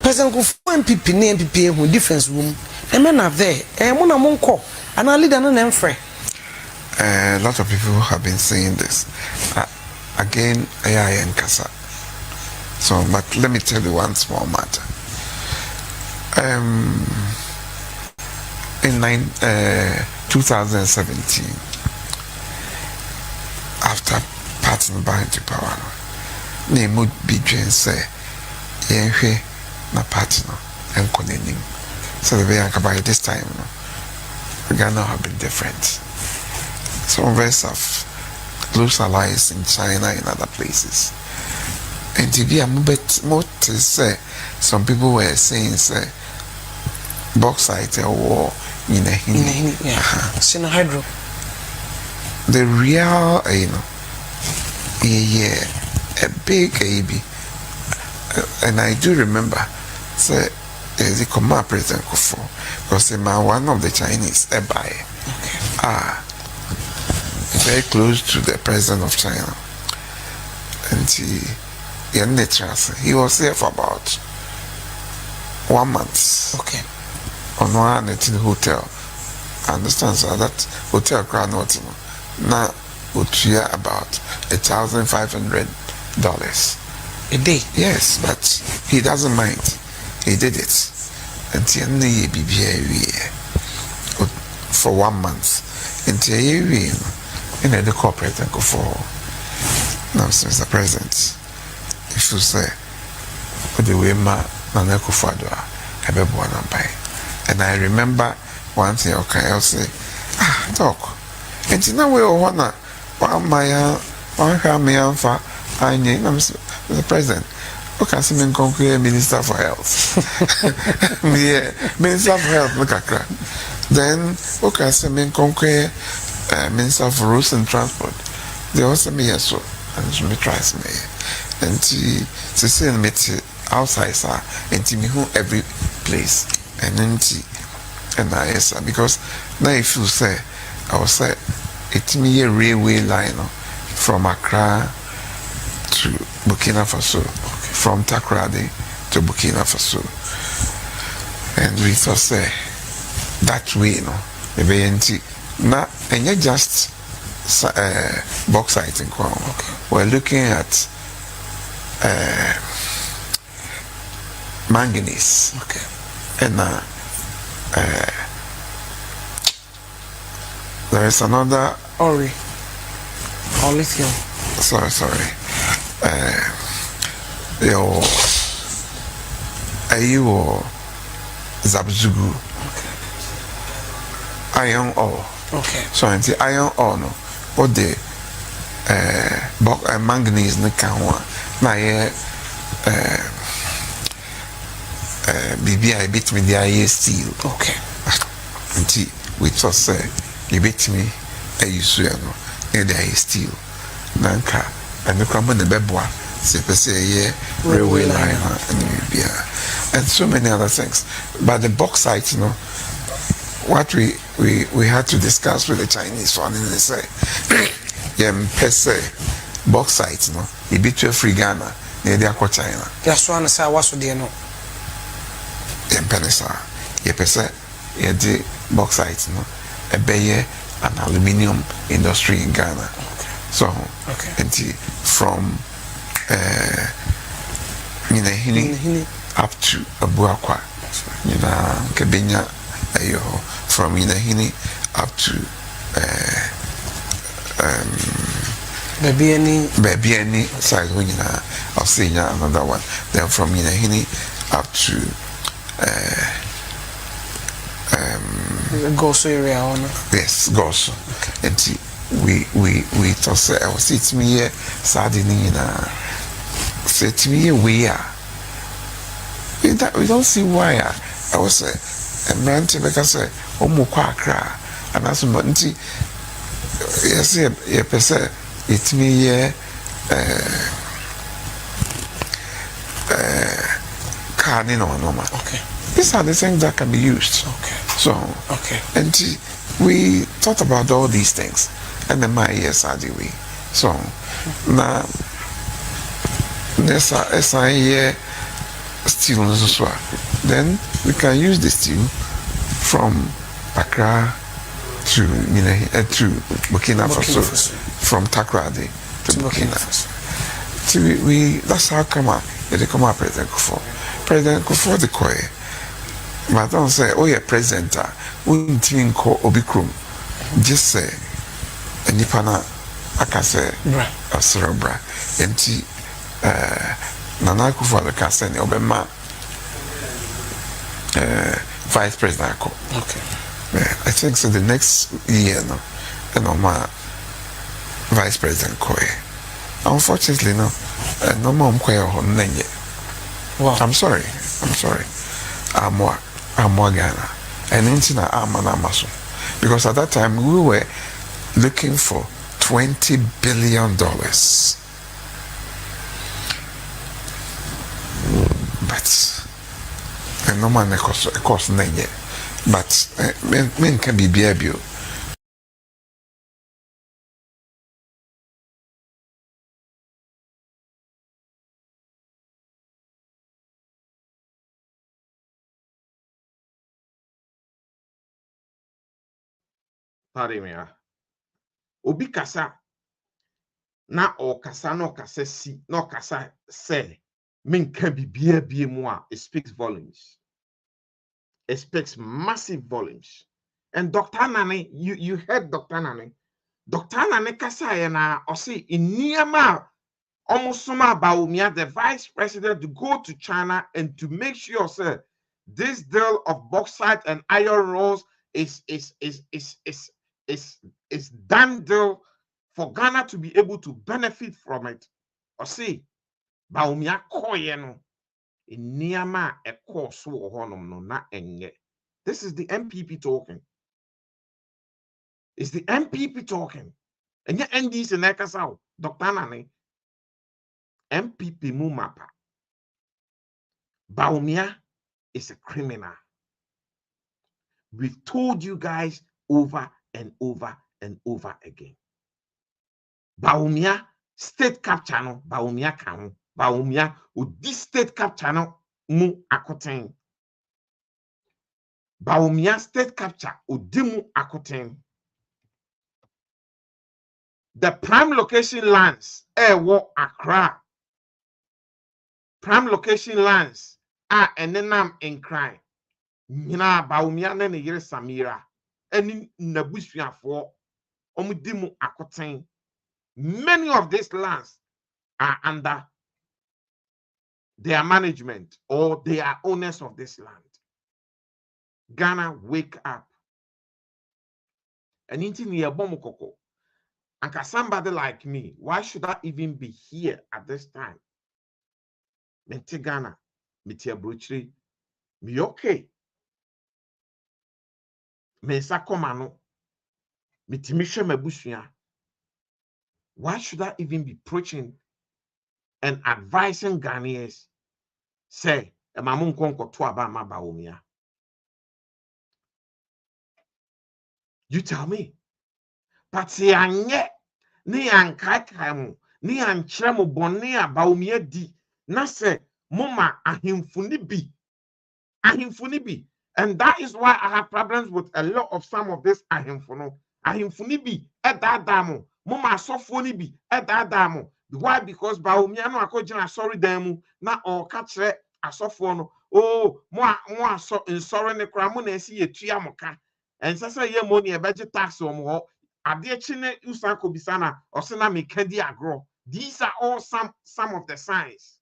S11: President Kufu MPP ne MPP who difference room. Emena there. Muna monko. Ana leader no nemfre.
S12: A lot of people have been saying this. Again, AI and Kasa. So, but let me tell you one small matter. In 2017, after passing by into power, they would be say, "Yenhe na partner and connecting." So the way by this time, Ghana have been different. Some of us have close allies in China and other places. And to be a bit more to say, some people were saying, say, bauxite or
S11: hydro.
S12: The real, a big AB, and I do remember, say, the command President Kufo, because one of the Chinese, Ebai, very close to the president of China. And he was there for about 1 month.
S11: Okay.
S12: On one at the hotel. I understand, sir, that hotel crowd not now would share about $1,500
S11: a day.
S12: Yes, but he doesn't mind. He did it. And for 1 month. Until you in the corporate and go for now, Mr. President. If you say the way ma Nanako Fadwa and I remember one thing okay, say, doc, and now we all wanna my I name Mr. President. Okay, see me concrete Minister for Health. Minister for Health, look at that. Then okay, see me concrete Minister for Roads and Transport. They also me so and me tries me. And she say me outside sir and me who every place and then and I yes because now if you say I was say it's me a railway line from Accra to Burkina Faso, from Takoradi to Burkina Faso, and we thought say that way maybe now and you just bauxite in Kwao. Okay. We're looking at manganese.
S11: Okay.
S12: And there is another
S11: lithium.
S12: Sorry. Your Ayu Zabzugu.
S11: Okay.
S12: Iron ore.
S11: Okay.
S12: So the iron ore no, what the manganese no kanwa na ye BBI bit me the steel.
S11: Okay.
S12: Until we just say you bit me a no the steel. Nanka and the crumble the bebwa say railway line and so many other things. But the bauxite, what we had to discuss with the Chinese one, and they say, bauxite, it be to free Ghana, near the China.
S11: That's one say what's the no.
S12: Penisa, the bauxite, a bay and aluminium industry in Ghana.
S11: Okay.
S12: So,
S11: okay.
S12: And from Minahini up to Abuakwa, Kebenya, from Minahini up to Baby side when I'll see another one. Then from Minahini up to
S11: Goso area on.
S12: Yes, Goso. Okay. And we toss I was it's me here Sardinina. Set me we are. We don't see why I was a man to make us say Omukakra and as much yes, it's me here carning on normal. Okay. These are the things that can be used.
S11: Okay.
S12: So
S11: okay.
S12: And we thought about all these things and then my yes are the way. So now there's a year steel then we can use the steel from Accra to Burkina Faso, from Takoradi to Burkina Faso. That's how come out. They come out President Kufo. President Kufo the Koye. But don't say, oh yeah, President, we didn't call Obikrum. Just say, Nipana, I can say, a cerebra, and Nana Kufo the Castle, Obama, Vice President.
S11: Okay.
S12: I think so. The next year, my Vice President Koye. Unfortunately, no more Koye on Nenye.
S11: Wow.
S12: I'm sorry. I'm more Ghana. And into Amanaso. Because at that time we were looking for $20 billion. But no man cost na ye but men can be behavior
S7: Bawumia. Obi kasa na o kasa no kasa si no kasa say men can be behavior more. It speaks volumes. It speaks massive volumes. And Dr. Nane, you heard Dr. Nane. Dr. Nane kasa na osi inyama almost Bawumia, the vice president, to go to China and to make sure, sir, this deal of bauxite and iron ores is done deal for Ghana to be able to benefit from it. Or see, Bawumia koyeno niyama e course no na enye. This is the MPP talking. It's the MPP talking. And yet NDC nekasao, Dr. Nane. MPP Mumapa. Bawumia is a criminal. We've told you guys over and over and over again. Bawumia state cap channel, Bawumia kan, Bawumia with this state cap channel mu akoten. Bawumia state capture udimu akoten. The prime location lands wo Accra. Prime location lands are enenam in crime. Nyina Bawumia na ne yere Samira eni nabusuafo omudimu akoten. Many of these lands are under their management or they are owners of this land. Ghana, wake up. And into near Bomokoko. And somebody like me, why should I even be here at this time? Mente Ghana, Mitia Bruchri, me okay. Me sakomano, mitimisha mebushia. Why should I even be preaching and advising Ghanaians? Say, emamun konko tuaba ma Bawumia. You tell me. But say anye ni ankakamu ni anchemu boni a Bawumia di na se moma ahimfuni bi. And that is why I have problems with a lot of some of this ahimfuno. Ahimfuni bi edadamu moma asofoni bi edadamu. Why? Because Bawumia no akojina sorry demu na o katre asofono. Oh, mo aso insori ne kra mo na esi yetua moka. And sasa ye money a budget tax on Adiechine Usanko Bisana or Sena Mikendi Agro. These are all some of the signs.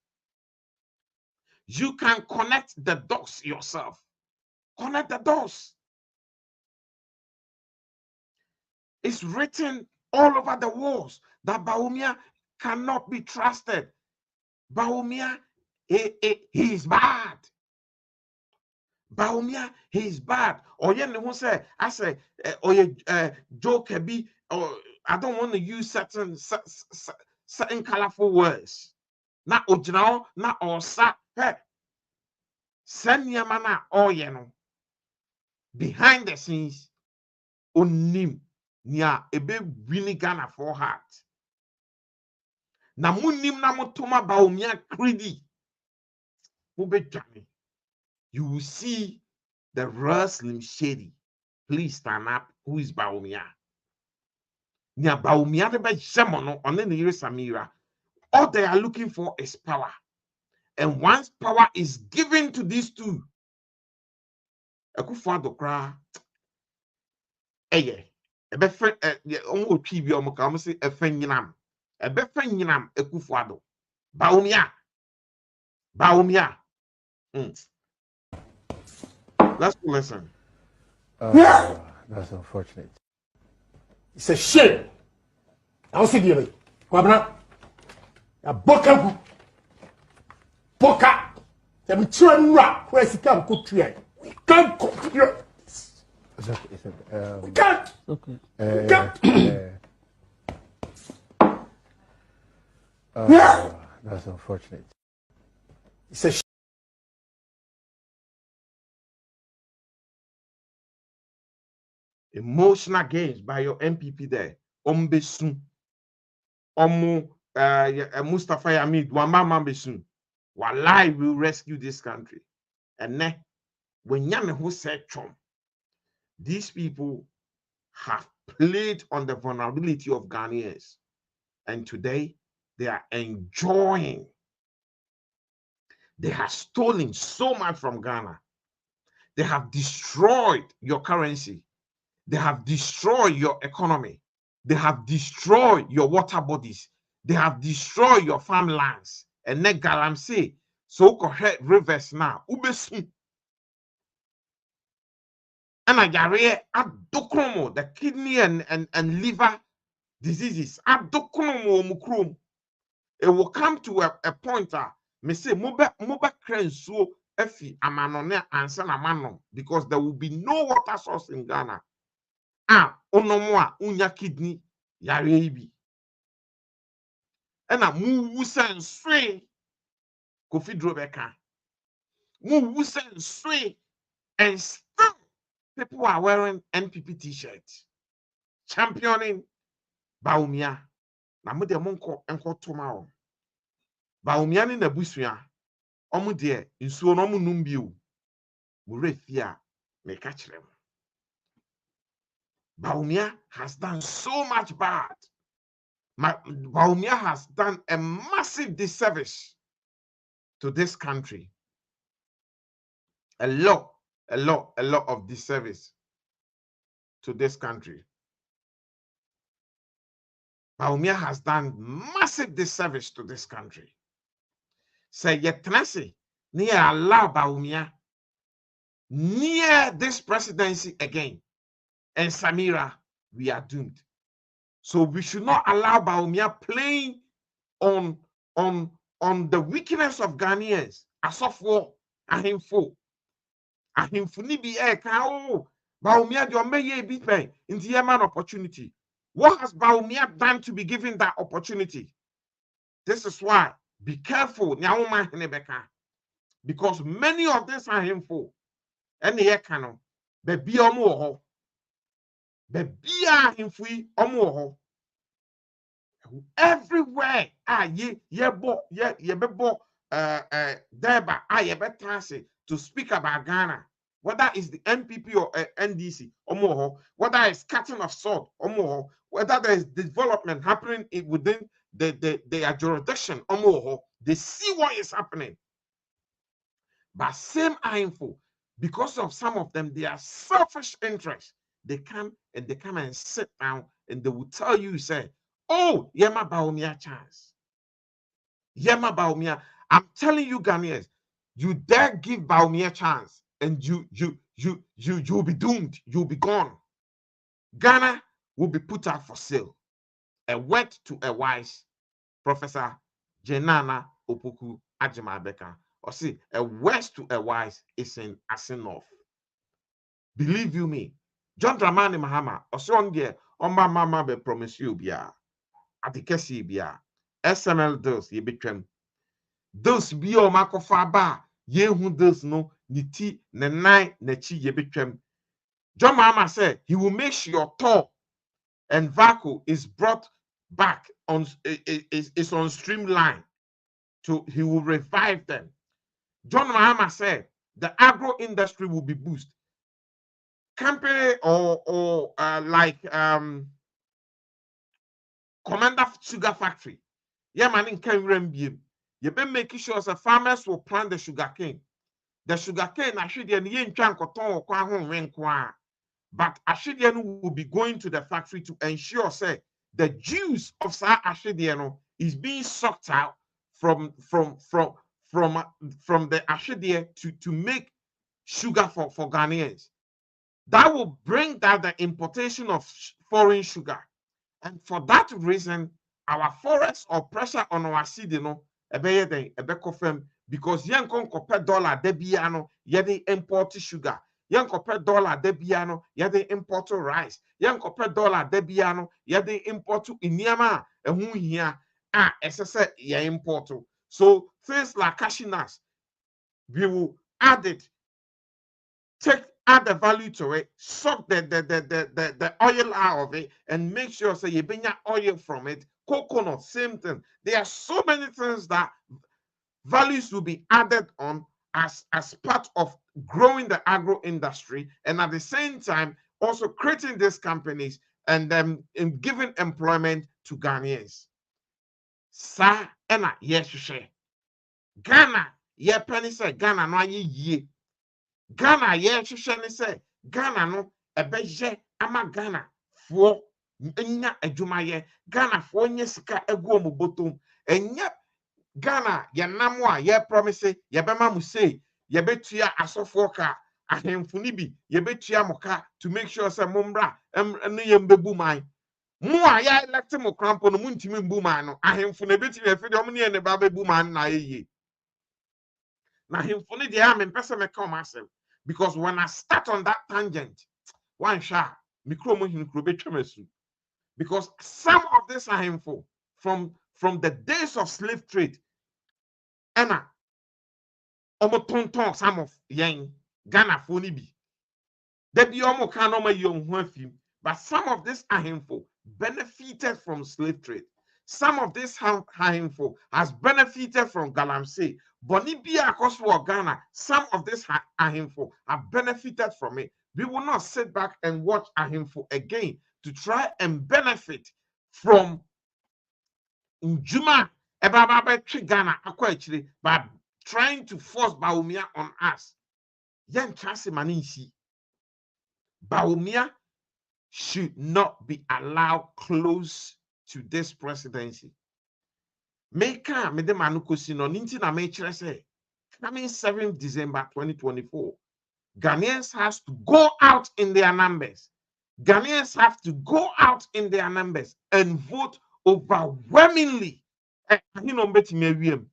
S7: You can connect the dots yourself. Connect the dots. It's written all over the walls that Bawumia cannot be trusted. Bawumia, he is bad. Bawumia, he is bad. Or who say, I say, or Joe Kebi, or I don't want to use certain colorful words. Na ojinao, na osa, hey. Senyamana oyeno. Behind the scenes, onim nia ebe really Ghana for heart. Na munim na mutuma Bawumia greedy. You will see the real Slim Shady. Please stand up. Who is Bawumia? Nia Bawumia de be jemono on the Samira. All they are looking for is power. And once power is given to these two, Akufo-Addo kra eye ebe fe omo twi bi omo ka omo se efe nyinam ebe fe nyinam Akufo-Addo Bawumia. Let's listen.
S2: That's unfortunate. It's a shame. I'll see you. Kwabna. A boka. I'm trying to where's the camp cook here? We can't cook here. We can't.
S8: Okay.
S2: That's unfortunate. It's a
S7: Emotional gains by your MPP there. Ombesun. Mustafa Yamid, Wamama Besun. Wallahi will rescue this country. And then, when Yame who said Chom, these people have played on the vulnerability of Ghanaians. And today, they are enjoying. They have stolen so much from Ghana. They have destroyed your currency. They have destroyed your economy. They have destroyed your water bodies. They have destroyed your farmlands. And then Galamsey, so correct rivers now. Ubesu. And I abdokromo, the kidney and liver diseases. Abdokromo mukrum. It will come to a point me say moba krenso efi amanone ansa na manom, because there will be no water source in Ghana. Onomwa unya kidney yare ibi. Ena mu wusen swe Kofi Drobeka. Mu wusen swe, and still people are wearing NPP t-shirts championing Bawumia. Na mo de monko enko toma o. Bawumia ni na busua. Omu de nsuo no mu numbi o. Mo refia me ka kire mo. Bawumia has done so much bad. Bawumia has done a massive disservice to this country. A lot of disservice to this country. Bawumia has done massive disservice to this country. Say yetenasi near allow Bawumia near this presidency again. And Samira, we are doomed. So we should not allow Bawumia playing on the weakness of Ghanaians. As of war, ahimfo ni bi Bawumia do meye bi pen into man opportunity. What has Bawumia done to be given that opportunity? This is why be careful, because many of these ahimfo and the canon be omo everywhere to speak about Ghana, whether it's the MPP or NDC, whether it's cutting of sword, whether there's development happening within their jurisdiction, they see what is happening. But same info, because of some of them, their selfish interests, they come and sit down and they will tell you, say, oh, Yema Bawumia chance. Yema Bawumia. I'm telling you, Ghanaians, you dare give Bawumia chance, and you'll be doomed. You'll be gone. Ghana will be put out for sale. A word to a wise, Professor Jenana Opoku Ajimabeka. Or see, a word to a wise is in Asinov. Believe you me, John Dramani Mahama, or son dear, on my mama be promise you bia. Atikesi bia. SML dos ye betwem. Dos bi o makofa ba ye hu dos no niti ne nine ne chi ye betwem. John Mahama said he will make sure Tor and Vaco is brought back on is on streamline. He will revive them. John Mahama said the agro industry will be boosted. Company or like Commander Sugar Factory. Yeah, man, in Kenrem, you've been making sure that farmers will plant the sugar cane. The sugar cane, actually, but Ashidiano will be going to the factory to ensure, say, the juice of Sa Ashidiano is being sucked out from the Ashidia to make sugar for Ghanaians. That will bring down the importation of foreign sugar. And for that reason, our forests or pressure on our seed, because yen kon kope dollar debiano, yede import sugar. Yen kope dollar debiano, yede import rice. Yen kope dollar debiano, yede import inyama, here, SSA ye import. So things like cashew nuts, we will add it, take add the value to it, suck the oil out of it, and make sure say you bring your oil from it. Coconut, same thing. There are so many things that values will be added on as part of growing the agro industry, and at the same time also creating these companies and then giving employment to Ghanaians. Sa ena yes Ghana ye penny say Ghana no ye Ghana yes say Ghana no ebeje ama Ghana fo nya adwuma ye Ghana fo nye sika egu omubotom enya Ghana ye namwa ye promise ye bema mu say ye betua asofo ka ahemfo ni bi ye betua moka to make sure say mombra no ye mbebu man mo a ya elect mo crampo no muntimi mbu man no ahemfo na betimi afi de omne ne ba bebu man na yeye na ahemfo ne de am pese me come asem because when I start on that tangent one sha mikro mo hin kro betwemasu because some of this ahemfo from the days of slave trade ena omo tonton some of yen Ghana fo ni bi de bi omo kan no ma yom ho afim. But some of this ahemfo benefited from slave trade. Some of this ahemfo has benefited from galamsey. Bonibia across for Ghana, some of this ahemfo have benefited from it. We will not sit back and watch ahemfo again to try and benefit from Njuma Ebababe Ghana actually by trying to force Bawumia on us. Yan chance maninsi. Bawumia should not be allowed close to this presidency. Meka me de manukosi no ninti na me chere say coming 7th December 2024 Ghanaians has to go out in their numbers. Ghanaians have to go out in their numbers and vote overwhelmingly. You know betime wiem.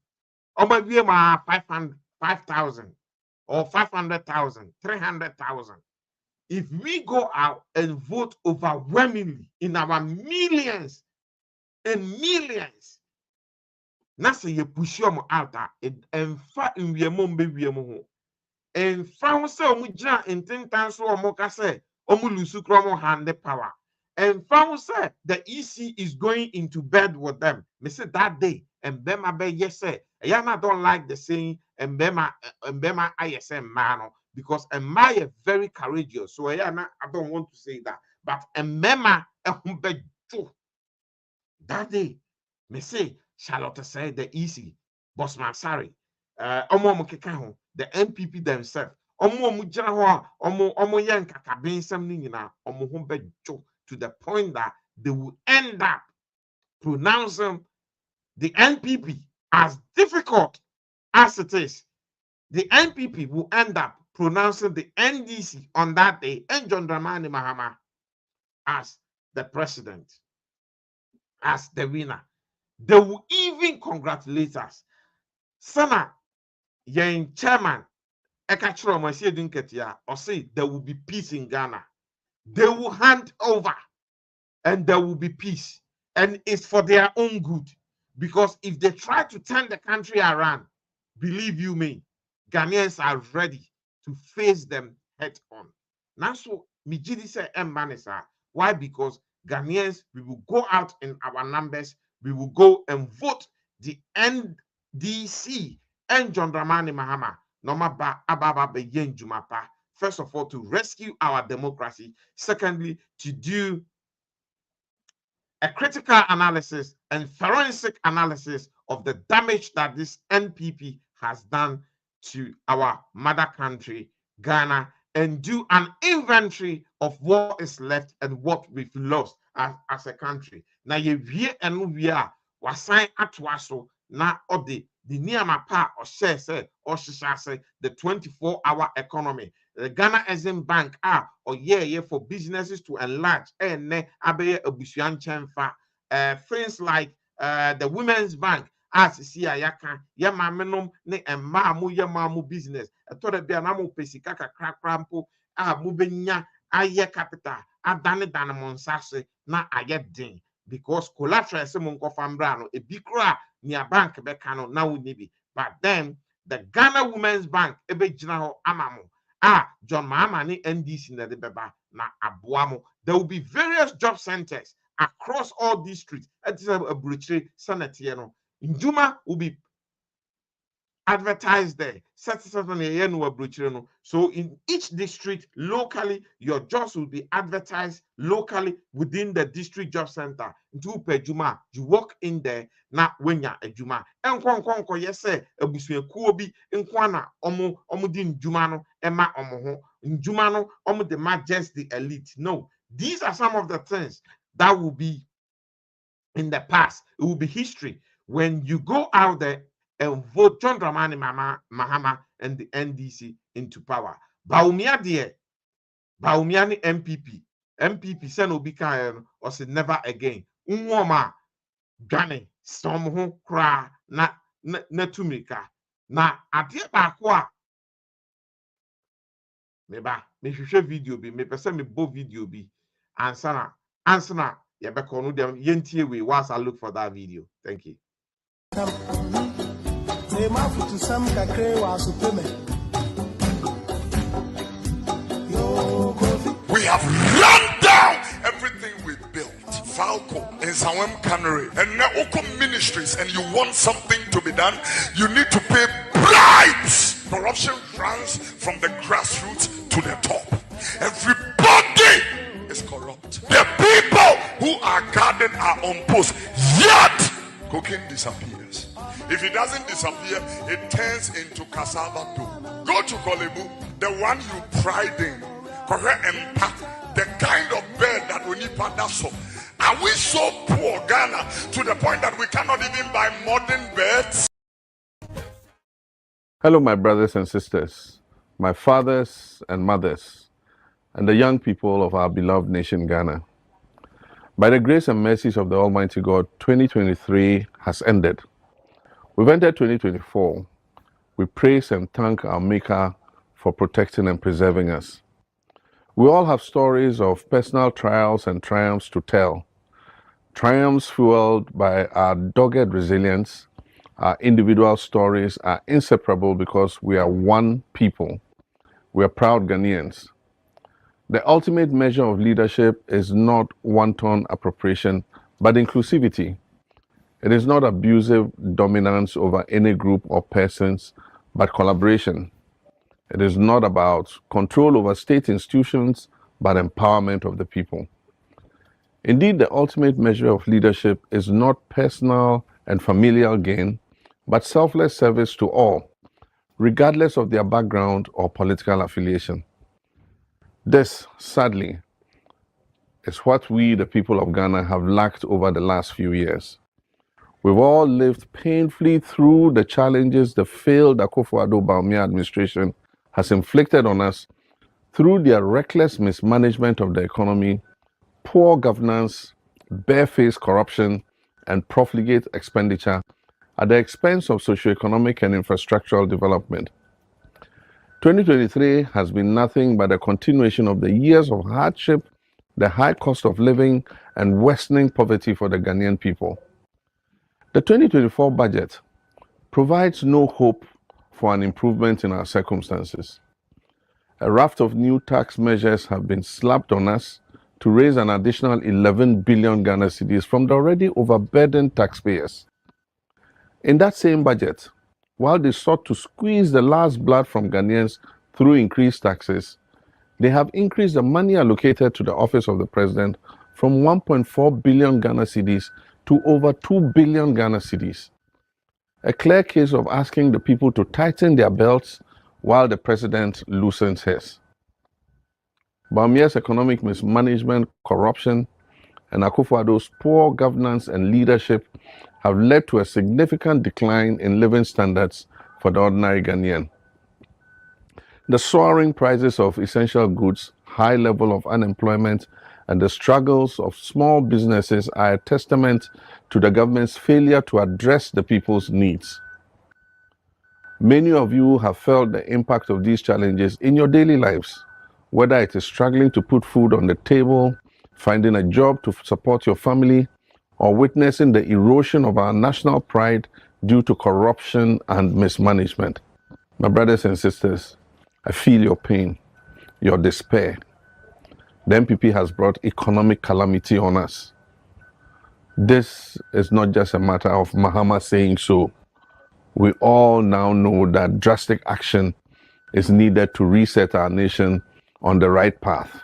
S7: Oma wiem 5,000 or 500,000, 300,000. If we go out and vote overwhelmingly in our millions and millions, that's a push out and fat in the mombe ho. And found so much in 10 times so moka say omulusu hand the power. And found say the EC is going into bed with them. Me say that day and Bema be yes say Yana don't like the saying and Bema ISM man. Because Emma is very courageous. So I don't want to say that. But Emma that day, me say Charlotte said the easy, Bossman Sari, the MPP themselves, to the point that they will end up pronouncing the NPP as difficult as it is. The NPP will end up pronouncing the NDC on that day and John Dramani Mahama as the president, as the winner. They will even congratulate us. Sana, yen chairman, or say there will be peace in Ghana. They will hand over and there will be peace. And it's for their own good. Because if they try to turn the country around, believe you me, Ghanaians are ready to face them head on. Now, so Mijidi say Mbanisa. Why? Because Ghanaians, we will go out in our numbers, we will go and vote the NDC and John Dramani Mahama. Nomaba Ababa Beyen Jumapa. First of all, to rescue our democracy. Secondly, to do a critical analysis and forensic analysis of the damage that this NPP has done to our mother country, Ghana, and do an inventory of what is left and what we've lost as a country. Now, we are wasan atwaso na ode the niyama pa or share say or say the 24-hour economy. The Ghana Exim Bank or for businesses to enlarge and things like the Women's Bank as see ayaka yamamenom ne emamu yamamu business etore bia na mo pesika kakra krampo mubenya aye capital adane dan monsase na aye din because collateral se mon kofambra no ebikra nia bank be kano na wonibi but then the Ghana Women's Bank ebe gina ho amamu John Mahama ni NDC na de beba na aboamo. There will be various job centers across all districts. It is a bruche senate, you know. Njuma will be advertised there. So in each district, locally, your jobs will be advertised locally within the district job center. You walk in there, na wenya a juma. Enko yes sir, ebusue kuobi enkwana omu din jumano ema omo jumano omu the just the elite. No, these are some of the things that will be in the past. It will be history when you go out there and vote John Dramani Mahama and the NDC into power. Bawumia dear, Bawumia ni MPP sen obika or say never again. Unwoma Gane some kra na tumika na adie bakwa meba me hwehwe video bi me pese me bo video bi ansana ya be kono dem yentie we once I look for that video. Thank you.
S6: We have run down everything we built. Falco in Zawem Cannery and Naoko Ministries, and you want something to be done, you need to pay bribes. Corruption runs from the grassroots to the top. Everybody is corrupt. The people who are guarded are on post, yet cocaine disappears. If it doesn't disappear, it turns into cassava dough. Go to Kolebu, the one you pride in, the kind of bed that we need padaso. Are we so poor, Ghana, to the point that we cannot even buy modern beds?
S13: Hello, my brothers and sisters, my fathers and mothers, and the young people of our beloved nation, Ghana. By the grace and mercies of the Almighty God, 2023 has ended. We've entered 2024. We praise and thank our Maker for protecting and preserving us. We all have stories of personal trials and triumphs to tell. Triumphs fueled by our dogged resilience. Our individual stories are inseparable because we are one people. We are proud Ghanaians. The ultimate measure of leadership is not wanton appropriation, but inclusivity. It is not abusive dominance over any group or persons, but collaboration. It is not about control over state institutions, but empowerment of the people. Indeed, the ultimate measure of leadership is not personal and familial gain, but selfless service to all, regardless of their background or political affiliation. This, sadly, is what we, the people of Ghana, have lacked over the last few years. We've all lived painfully through the challenges the failed Akufo-Addo-Bawumia administration has inflicted on us through their reckless mismanagement of the economy, poor governance, barefaced corruption, and profligate expenditure at the expense of socioeconomic and infrastructural development. 2023 has been nothing but a continuation of the years of hardship, the high cost of living, and worsening poverty for the Ghanaian people. The 2024 budget provides no hope for an improvement in our circumstances. A raft of new tax measures have been slapped on us to raise an additional 11 billion Ghana cedis from the already overburdened taxpayers. In that same budget, while they sought to squeeze the last blood from Ghanaians through increased taxes, they have increased the money allocated to the office of the president from 1.4 billion Ghana cedis to over 2 billion Ghana cedis. A clear case of asking the people to tighten their belts while the president loosens his. Bawumia's economic mismanagement, corruption, and Akufo-Addo's poor governance and leadership have led to a significant decline in living standards for the ordinary Ghanaian. The soaring prices of essential goods, high level of unemployment, and the struggles of small businesses are a testament to the government's failure to address the people's needs. Many of you have felt the impact of these challenges in your daily lives, whether it is struggling to put food on the table, finding a job to support your family, or witnessing the erosion of our national pride due to corruption and mismanagement. My brothers and sisters, I feel your pain, your despair. The MPP has brought economic calamity on us. This is not just a matter of Mahama saying so. We all now know that drastic action is needed to reset our nation on the right path.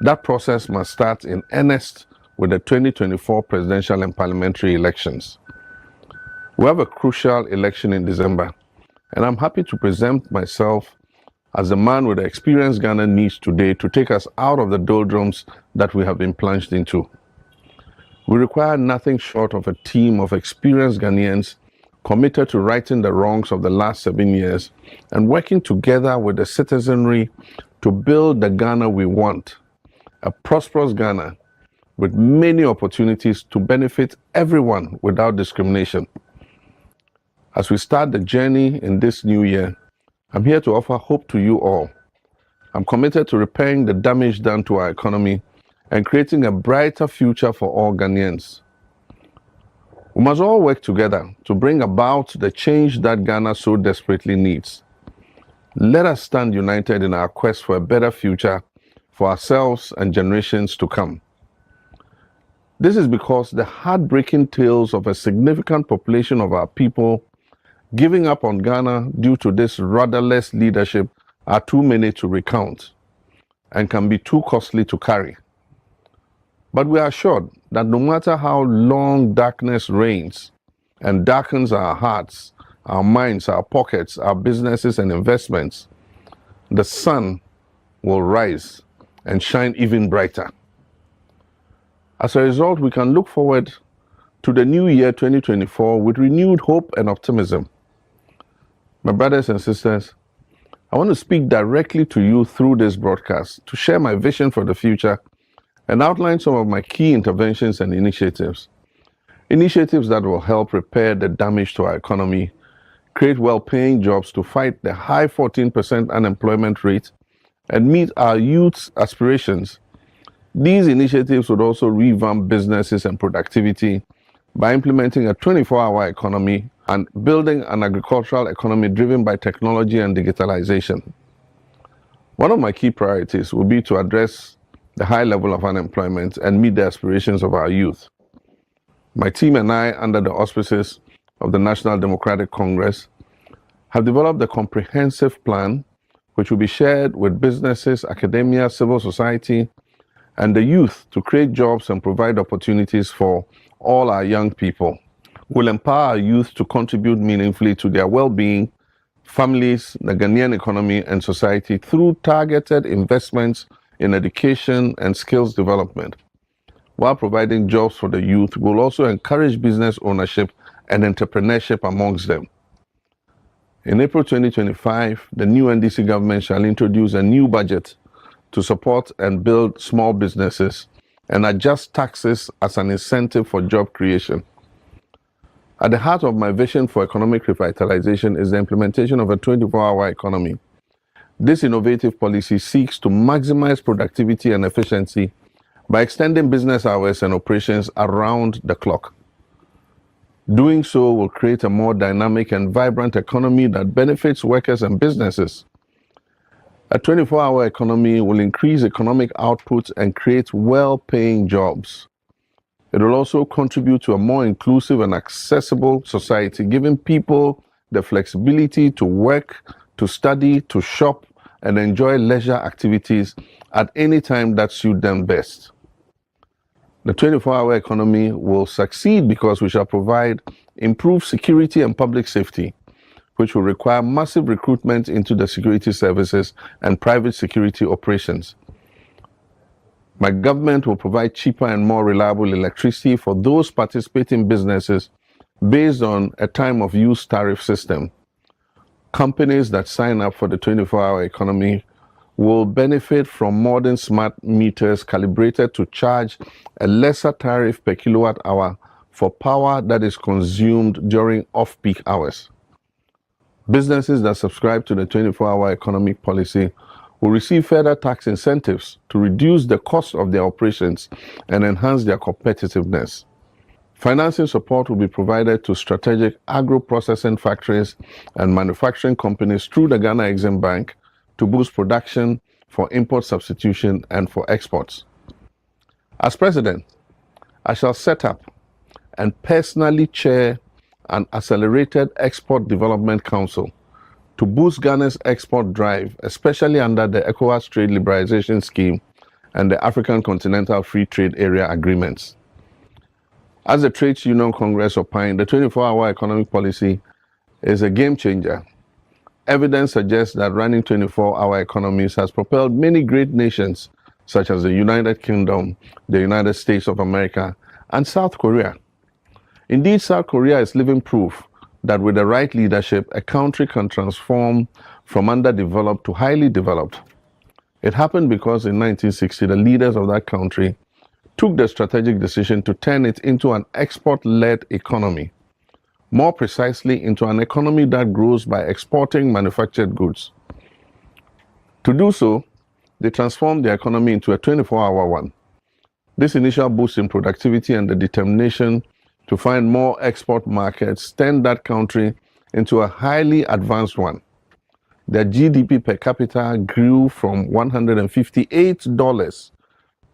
S13: That process must start in earnest with the 2024 presidential and parliamentary elections. We have a crucial election in December, and I'm happy to present myself as the man with the experience Ghana needs today to take us out of the doldrums that we have been plunged into. We require nothing short of a team of experienced Ghanaians committed to righting the wrongs of the last 7 years and working together with the citizenry to build the Ghana we want, a prosperous Ghana with many opportunities to benefit everyone without discrimination. As we start the journey in this new year, I'm here to offer hope to you all. I'm committed to repairing the damage done to our economy and creating a brighter future for all Ghanaians. We must all work together to bring about the change that Ghana so desperately needs. Let us stand united in our quest for a better future for ourselves and generations to come. This is because the heartbreaking tales of a significant population of our people giving up on Ghana due to this rudderless leadership are too many to recount and can be too costly to carry. But we are assured that no matter how long darkness reigns and darkens our hearts, our minds, our pockets, our businesses and investments, the sun will rise and shine even brighter. As a result, we can look forward to the new year 2024 with renewed hope and optimism. My brothers and sisters, I want to speak directly to you through this broadcast to share my vision for the future and outline some of my key interventions and initiatives. Initiatives that will help repair the damage to our economy, create well-paying jobs to fight the high 14% unemployment rate, and meet our youth's aspirations. These initiatives would also revamp businesses and productivity by implementing a 24-hour economy and building an agricultural economy driven by technology and digitalization. One of my key priorities will be to address the high level of unemployment and meet the aspirations of our youth. My team and I, under the auspices of the National Democratic Congress, have developed a comprehensive plan which will be shared with businesses, academia, civil society, and the youth to create jobs and provide opportunities for all our young people. We'll empower our youth to contribute meaningfully to their well-being, families, the Ghanaian economy, and society through targeted investments in education and skills development. While providing jobs for the youth, we'll also encourage business ownership and entrepreneurship amongst them. In April 2025, the new NDC government shall introduce a new budget to support and build small businesses and adjust taxes as an incentive for job creation. At the heart of my vision for economic revitalization is the implementation of a 24-hour economy. This innovative policy seeks to maximize productivity and efficiency by extending business hours and operations around the clock. Doing so will create a more dynamic and vibrant economy that benefits workers and businesses. A 24-hour economy will increase economic output and create well-paying jobs. It will also contribute to a more inclusive and accessible society, giving people the flexibility to work, to study, to shop, and enjoy leisure activities at any time that suits them best. The 24-hour economy will succeed because we shall provide improved security and public safety, which will require massive recruitment into the security services and private security operations. My government will provide cheaper and more reliable electricity for those participating businesses based on a time of use tariff system. Companies that sign up for the 24-hour economy will benefit from modern smart meters calibrated to charge a lesser tariff per kilowatt hour for power that is consumed during off-peak hours. Businesses that subscribe to the 24-hour economic policy will receive further tax incentives to reduce the cost of their operations and enhance their competitiveness. Financing support will be provided to strategic agro-processing factories and manufacturing companies through the Ghana Exim Bank to boost production, for import substitution, and for exports. As president, I shall set up and personally chair an accelerated export development council to boost Ghana's export drive, especially under the ECOWAS trade liberalization scheme and the African Continental Free Trade Area agreements. As the Trades Union Congress opined, the 24-hour economic policy is a game changer. Evidence suggests that running 24-hour economies has propelled many great nations, such as the United Kingdom, the United States of America, and South Korea. Indeed, South Korea is living proof that with the right leadership, a country can transform from underdeveloped to highly developed. It happened because in 1960, the leaders of that country took the strategic decision to turn it into an export-led economy. More precisely, into an economy that grows by exporting manufactured goods. To do so, they transformed the economy into a 24-hour one. This initial boost in productivity and the determination to find more export markets turned that country into a highly advanced one. Their GDP per capita grew from $158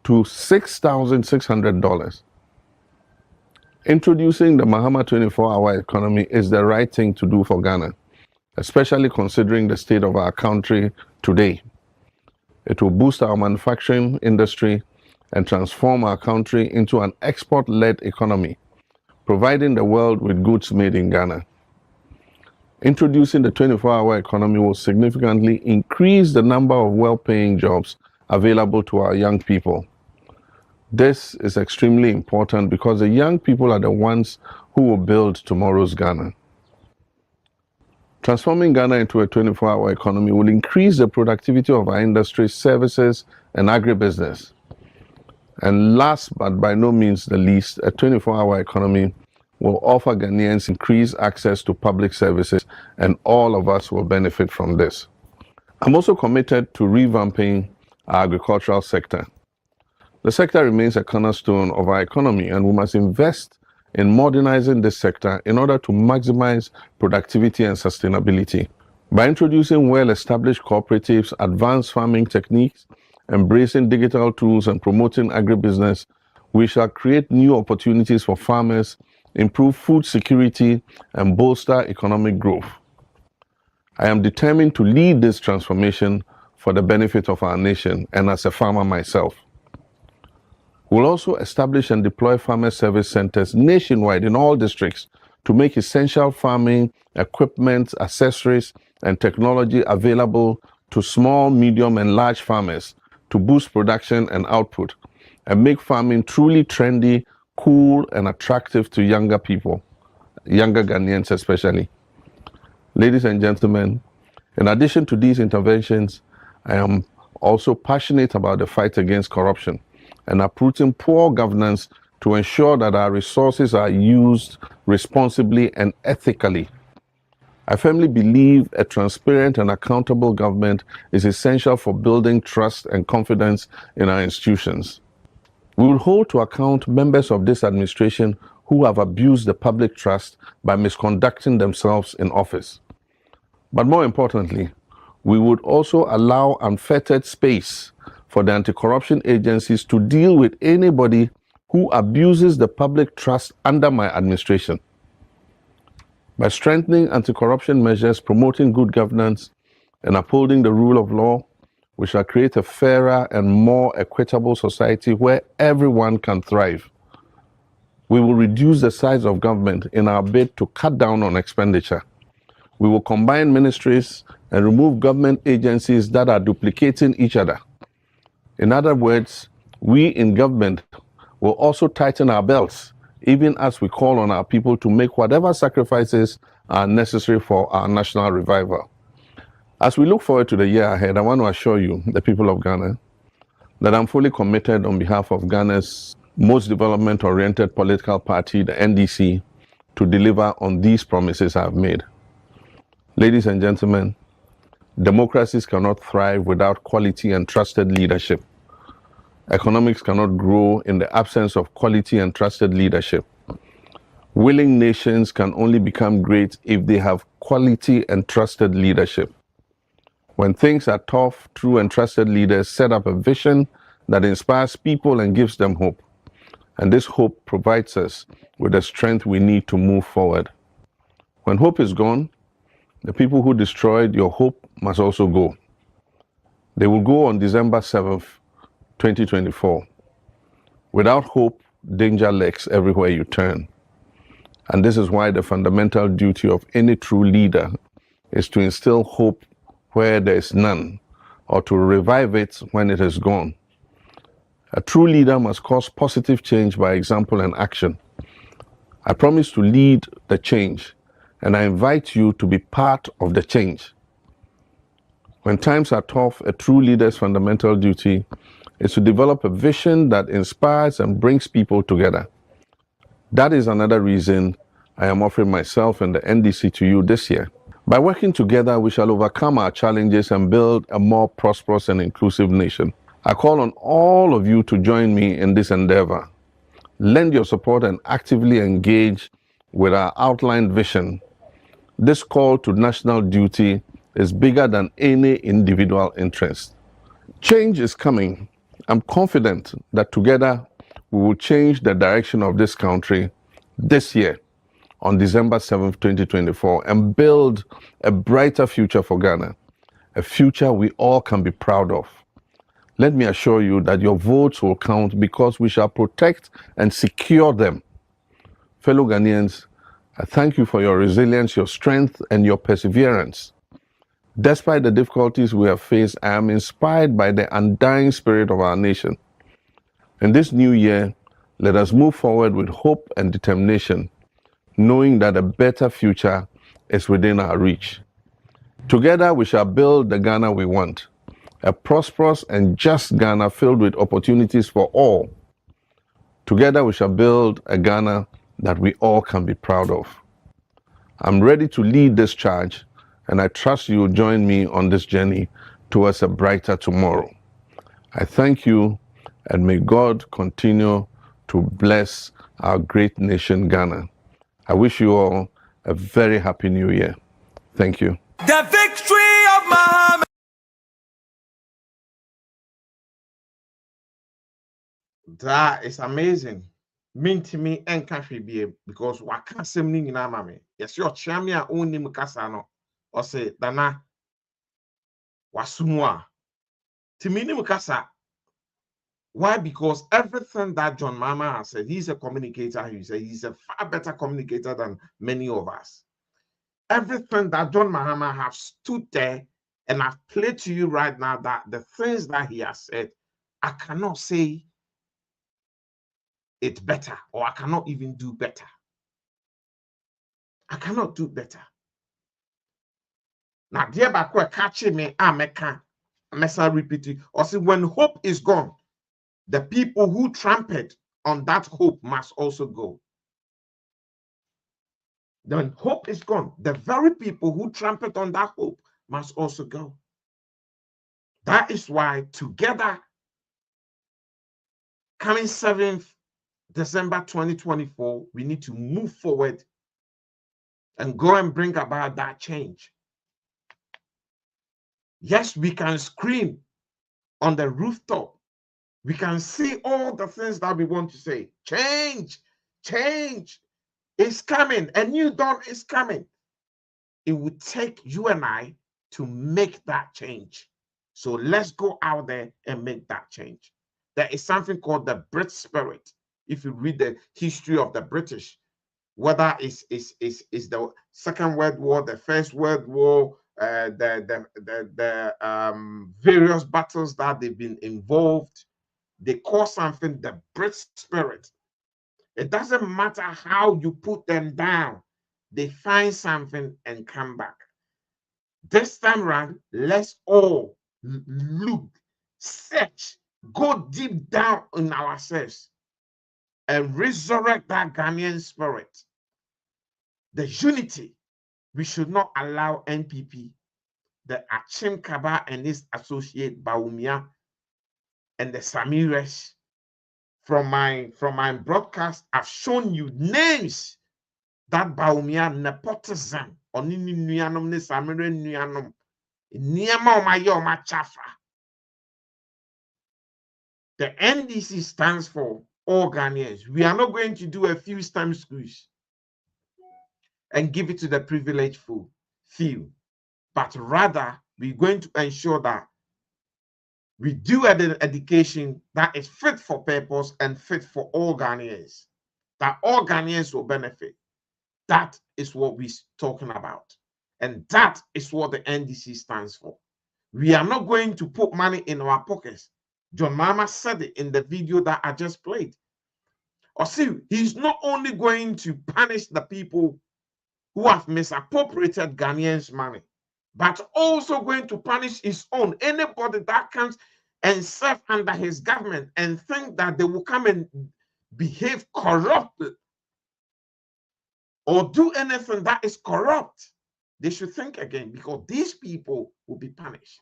S13: to $6,600. Introducing the Mahama 24-hour economy is the right thing to do for Ghana, especially considering the state of our country today. It will boost our manufacturing industry and transform our country into an export-led economy, providing the world with goods made in Ghana. Introducing the 24-hour economy will significantly increase the number of well-paying jobs available to our young people. This is extremely important because the young people are the ones who will build tomorrow's Ghana. Transforming Ghana into a 24-hour economy will increase the productivity of our industry, services, and agribusiness. And last but by no means the least, a 24-hour economy will offer Ghanaians increased access to public services, and all of us will benefit from this. I'm also committed to revamping our agricultural sector. The sector remains a cornerstone of our economy, and we must invest in modernizing this sector in order to maximize productivity and sustainability. By introducing well-established cooperatives, advanced farming techniques, embracing digital tools, and promoting agribusiness, we shall create new opportunities for farmers, improve food security, and bolster economic growth. I am determined to lead this transformation for the benefit of our nation, and as a farmer myself. We'll also establish and deploy farmer service centers nationwide in all districts to make essential farming, equipment, accessories, and technology available to small, medium, and large farmers to boost production and output and make farming truly trendy, cool, and attractive to younger people, younger Ghanaians especially. Ladies and gentlemen, in addition to these interventions, I am also passionate about the fight against corruption and uprooting poor governance to ensure that our resources are used responsibly and ethically. I firmly believe a transparent and accountable government is essential for building trust and confidence in our institutions. We will hold to account members of this administration who have abused the public trust by misconducting themselves in office. But more importantly, we would also allow unfettered space for the anti-corruption agencies to deal with anybody who abuses the public trust under my administration. By strengthening anti-corruption measures, promoting good governance, and upholding the rule of law, we shall create a fairer and more equitable society where everyone can thrive. We will reduce the size of government in our bid to cut down on expenditure. We will combine ministries and remove government agencies that are duplicating each other. In other words, we in government will also tighten our belts, even as we call on our people to make whatever sacrifices are necessary for our national revival. As we look forward to the year ahead, I want to assure you, the people of Ghana, that I'm fully committed on behalf of Ghana's most development-oriented political party, the NDC, to deliver on these promises I've made. Ladies and gentlemen, democracies cannot thrive without quality and trusted leadership. Economics cannot grow in the absence of quality and trusted leadership. Willing nations can only become great if they have quality and trusted leadership. When things are tough, true and trusted leaders set up a vision that inspires people and gives them hope. And this hope provides us with the strength we need to move forward. When hope is gone, the people who destroyed your hope must also go. They will go on December 7th, 2024. Without hope, danger lurks everywhere you turn. And this is why the fundamental duty of any true leader is to instill hope where there is none, or to revive it when it is gone. A true leader must cause positive change by example and action. I promise to lead the change, and I invite you to be part of the change. When times are tough, a true leader's fundamental duty is to develop a vision that inspires and brings people together. That is another reason I am offering myself and the NDC to you this year. By working together, we shall overcome our challenges and build a more prosperous and inclusive nation. I call on all of you to join me in this endeavor. Lend your support and actively engage with our outlined vision. This call to national duty is bigger than any individual interest. Change is coming. I'm confident that together we will change the direction of this country this year on December 7th, 2024, and build a brighter future for Ghana, a future we all can be proud of. Let me assure you that your votes will count because we shall protect and secure them. Fellow Ghanaians, I thank you for your resilience, your strength, and your perseverance. Despite the difficulties we have faced, I am inspired by the undying spirit of our nation. In this new year, let us move forward with hope and determination, knowing that a better future is within our reach. Together, we shall build the Ghana we want, a prosperous and just Ghana filled with opportunities for all. Together, we shall build a Ghana that we all can be proud of. I'm ready to lead this charge, and I trust you will join me on this journey towards a brighter tomorrow. I thank you, and may God continue to bless our great nation, Ghana. I wish you all a very happy new year. Thank you.
S1: The victory of Muhammad.
S7: That is amazing. Mint me and country be because what can't say me in amame. Yes, your chamia only mukasano or say dana wasumwa. Timini mukasa. Why? Because everything that John Mama has said, he's a communicator. He's a far better communicator than many of us. Everything that John Mahama has stood there and I've played to you right now, that the things that he has said, I cannot say it better, or I cannot even do better. I cannot do better. Now, dear Bakwe, catching me, I messa repeat it. Or see, when hope is gone, the people who trampled on that hope must also go. When hope is gone, the very people who trampled on that hope must also go. That is why together, coming 7th December 2024, we need to move forward and go and bring about that change. Yes, we can scream on the rooftop. We can see all the things that we want to say. Change, change is coming. A new dawn is coming. It would take you and I to make that change. So let's go out there and make that change. There is something called the Brit spirit. If you read the history of the British, whether it's the Second World War, the First World War, various battles that they've been involved, they call something the Brit spirit. It doesn't matter how you put them down, they find something and come back. This time around, let's all look, search, go deep down in ourselves and resurrect that Ghanaian spirit. The unity. We should not allow NPP, the Achim Kaba and his associate Bawumia, and the Samiresh. From my broadcast, I've shown you names that Bawumia nepotism, onini nuanom ne Samire nuanom. Niema omaye omachafa. The NDC stands for all Ghanaians. We are not going to do a few STEM schools and give it to the privileged few, but rather we're going to ensure that we do an education that is fit for purpose and fit for all Ghanaians, that all Ghanaians will benefit. That is what we're talking about. And that is what the NDC stands for. We are not going to put money in our pockets. John Mama said it in the video that I just played. Or see, he's not only going to punish the people who have misappropriated Ghanaians' money, but also going to punish his own. Anybody that comes and serve under his government and think that they will come and behave corruptly or do anything that is corrupt, they should think again, because these people will be punished.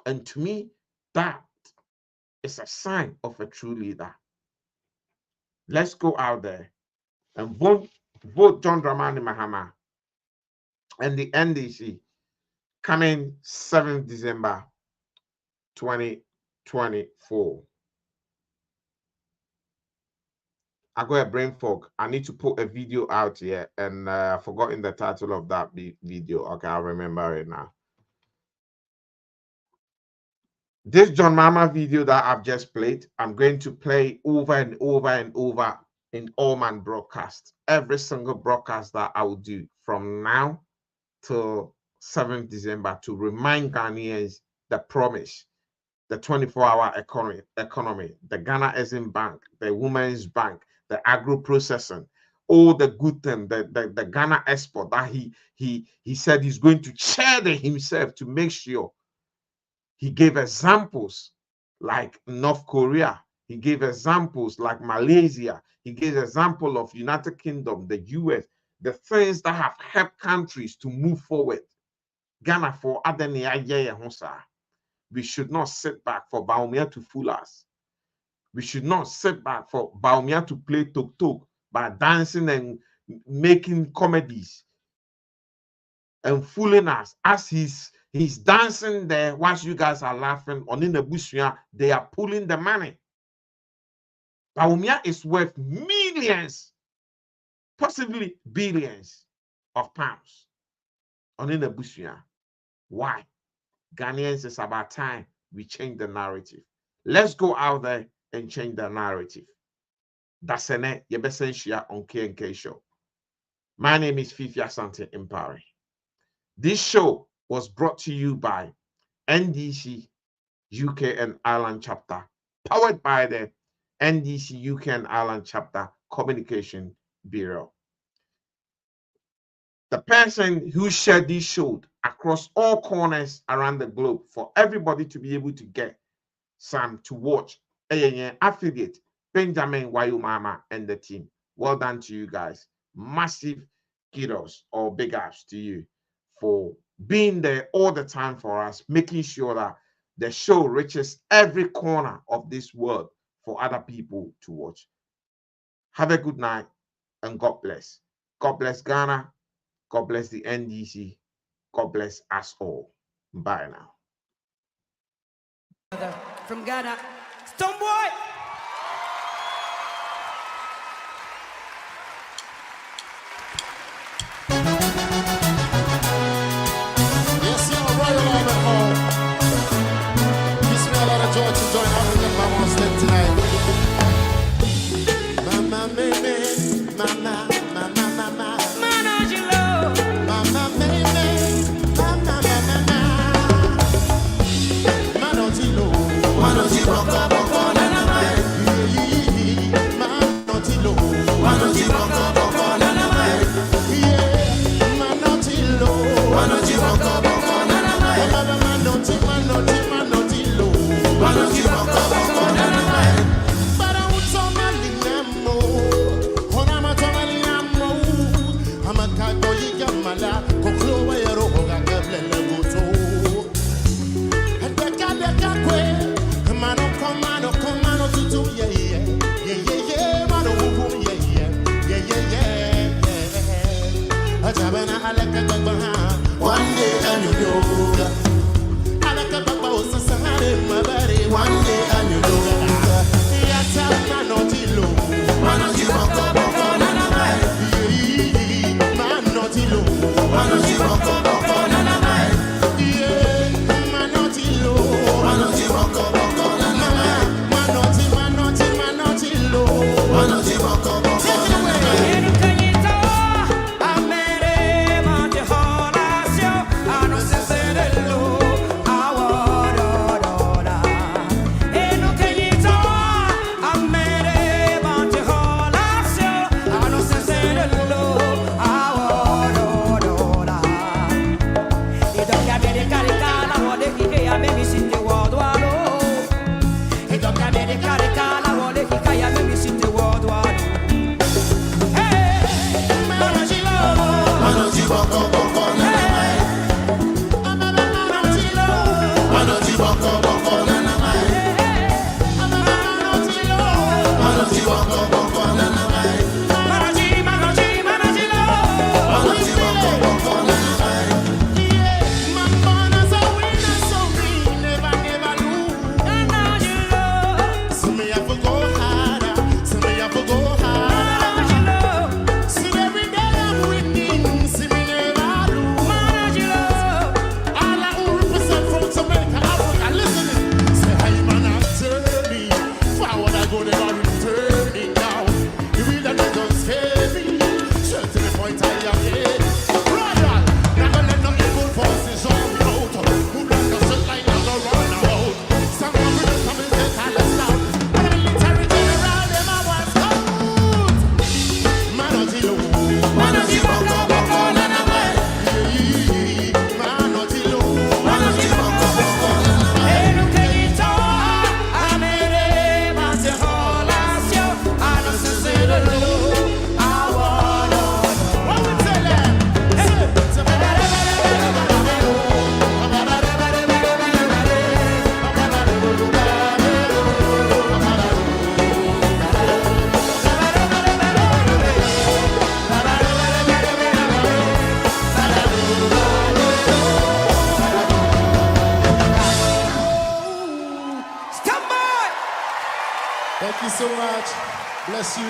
S7: And to me, that is a sign of a true leader. Let's go out there and vote John Dramani Mahama and the NDC coming 7th December 2024. I got a brain fog. I need to put a video out here, and I've forgotten the title of that video. Okay, I'll remember it now. This John Mama video that I've just played, I'm going to play over and over and over in all my broadcasts. Every single broadcast that I will do from now till 7th December to remind Ghanaians the promise, the 24-hour economy, the Ghana Exim Bank, the Women's Bank, the agro-processing, all the good things, the Ghana export that he said he's going to chair himself to make sure. He gave examples like North Korea. He gave examples like Malaysia. He gave example of United Kingdom, the US, the things that have helped countries to move forward. Ghana for Adenia. We should not sit back for Bawumia to fool us. We should not sit back for Bawumia to play tok-tok by dancing and making comedies and fooling us as he's dancing there whilst you guys are laughing. On in the Bushia, they are pulling the money. Bawumia is worth millions, possibly billions of pounds. On in the Bushia. Why? Ghanaians, it's about time we change the narrative. Let's go out there and change the narrative. That's it. Yebesenshia on K&K Show. My name is Fifi Asante Impari. This show was brought to you by NDC UK and Ireland chapter, powered by the NDC UK and Ireland chapter Communication Bureau. The person who shared this show across all corners around the globe for everybody to be able to get some to watch. Affiliate Benjamin Wayumama and the team. Well done to you guys. Massive kudos or big ups to you for being there all the time for us, making sure that the show reaches every corner of this world for other people to watch. Have a good night and God bless. God bless Ghana. God bless the NDC. God bless us all. Bye now.
S14: From Ghana, Stoneboy.
S15: Yes, you're royal on the hall. Gives me a lot of joy to join African Mama on stage tonight. Mama, baby, mama, mama, mama. Mama, you love. Mama, baby, mama, mama, mama. Mama, you love. Mama, you love. Thank you so much. Bless you,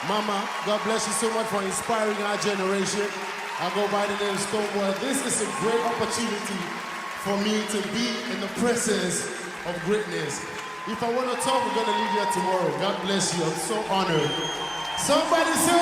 S15: Mama. God bless you so much for inspiring our generation. I go by the name Stonewall. This is a great opportunity for me to be in the presence of greatness. If I want to talk, we're going to leave here tomorrow. God bless you. I'm so honored. Somebody say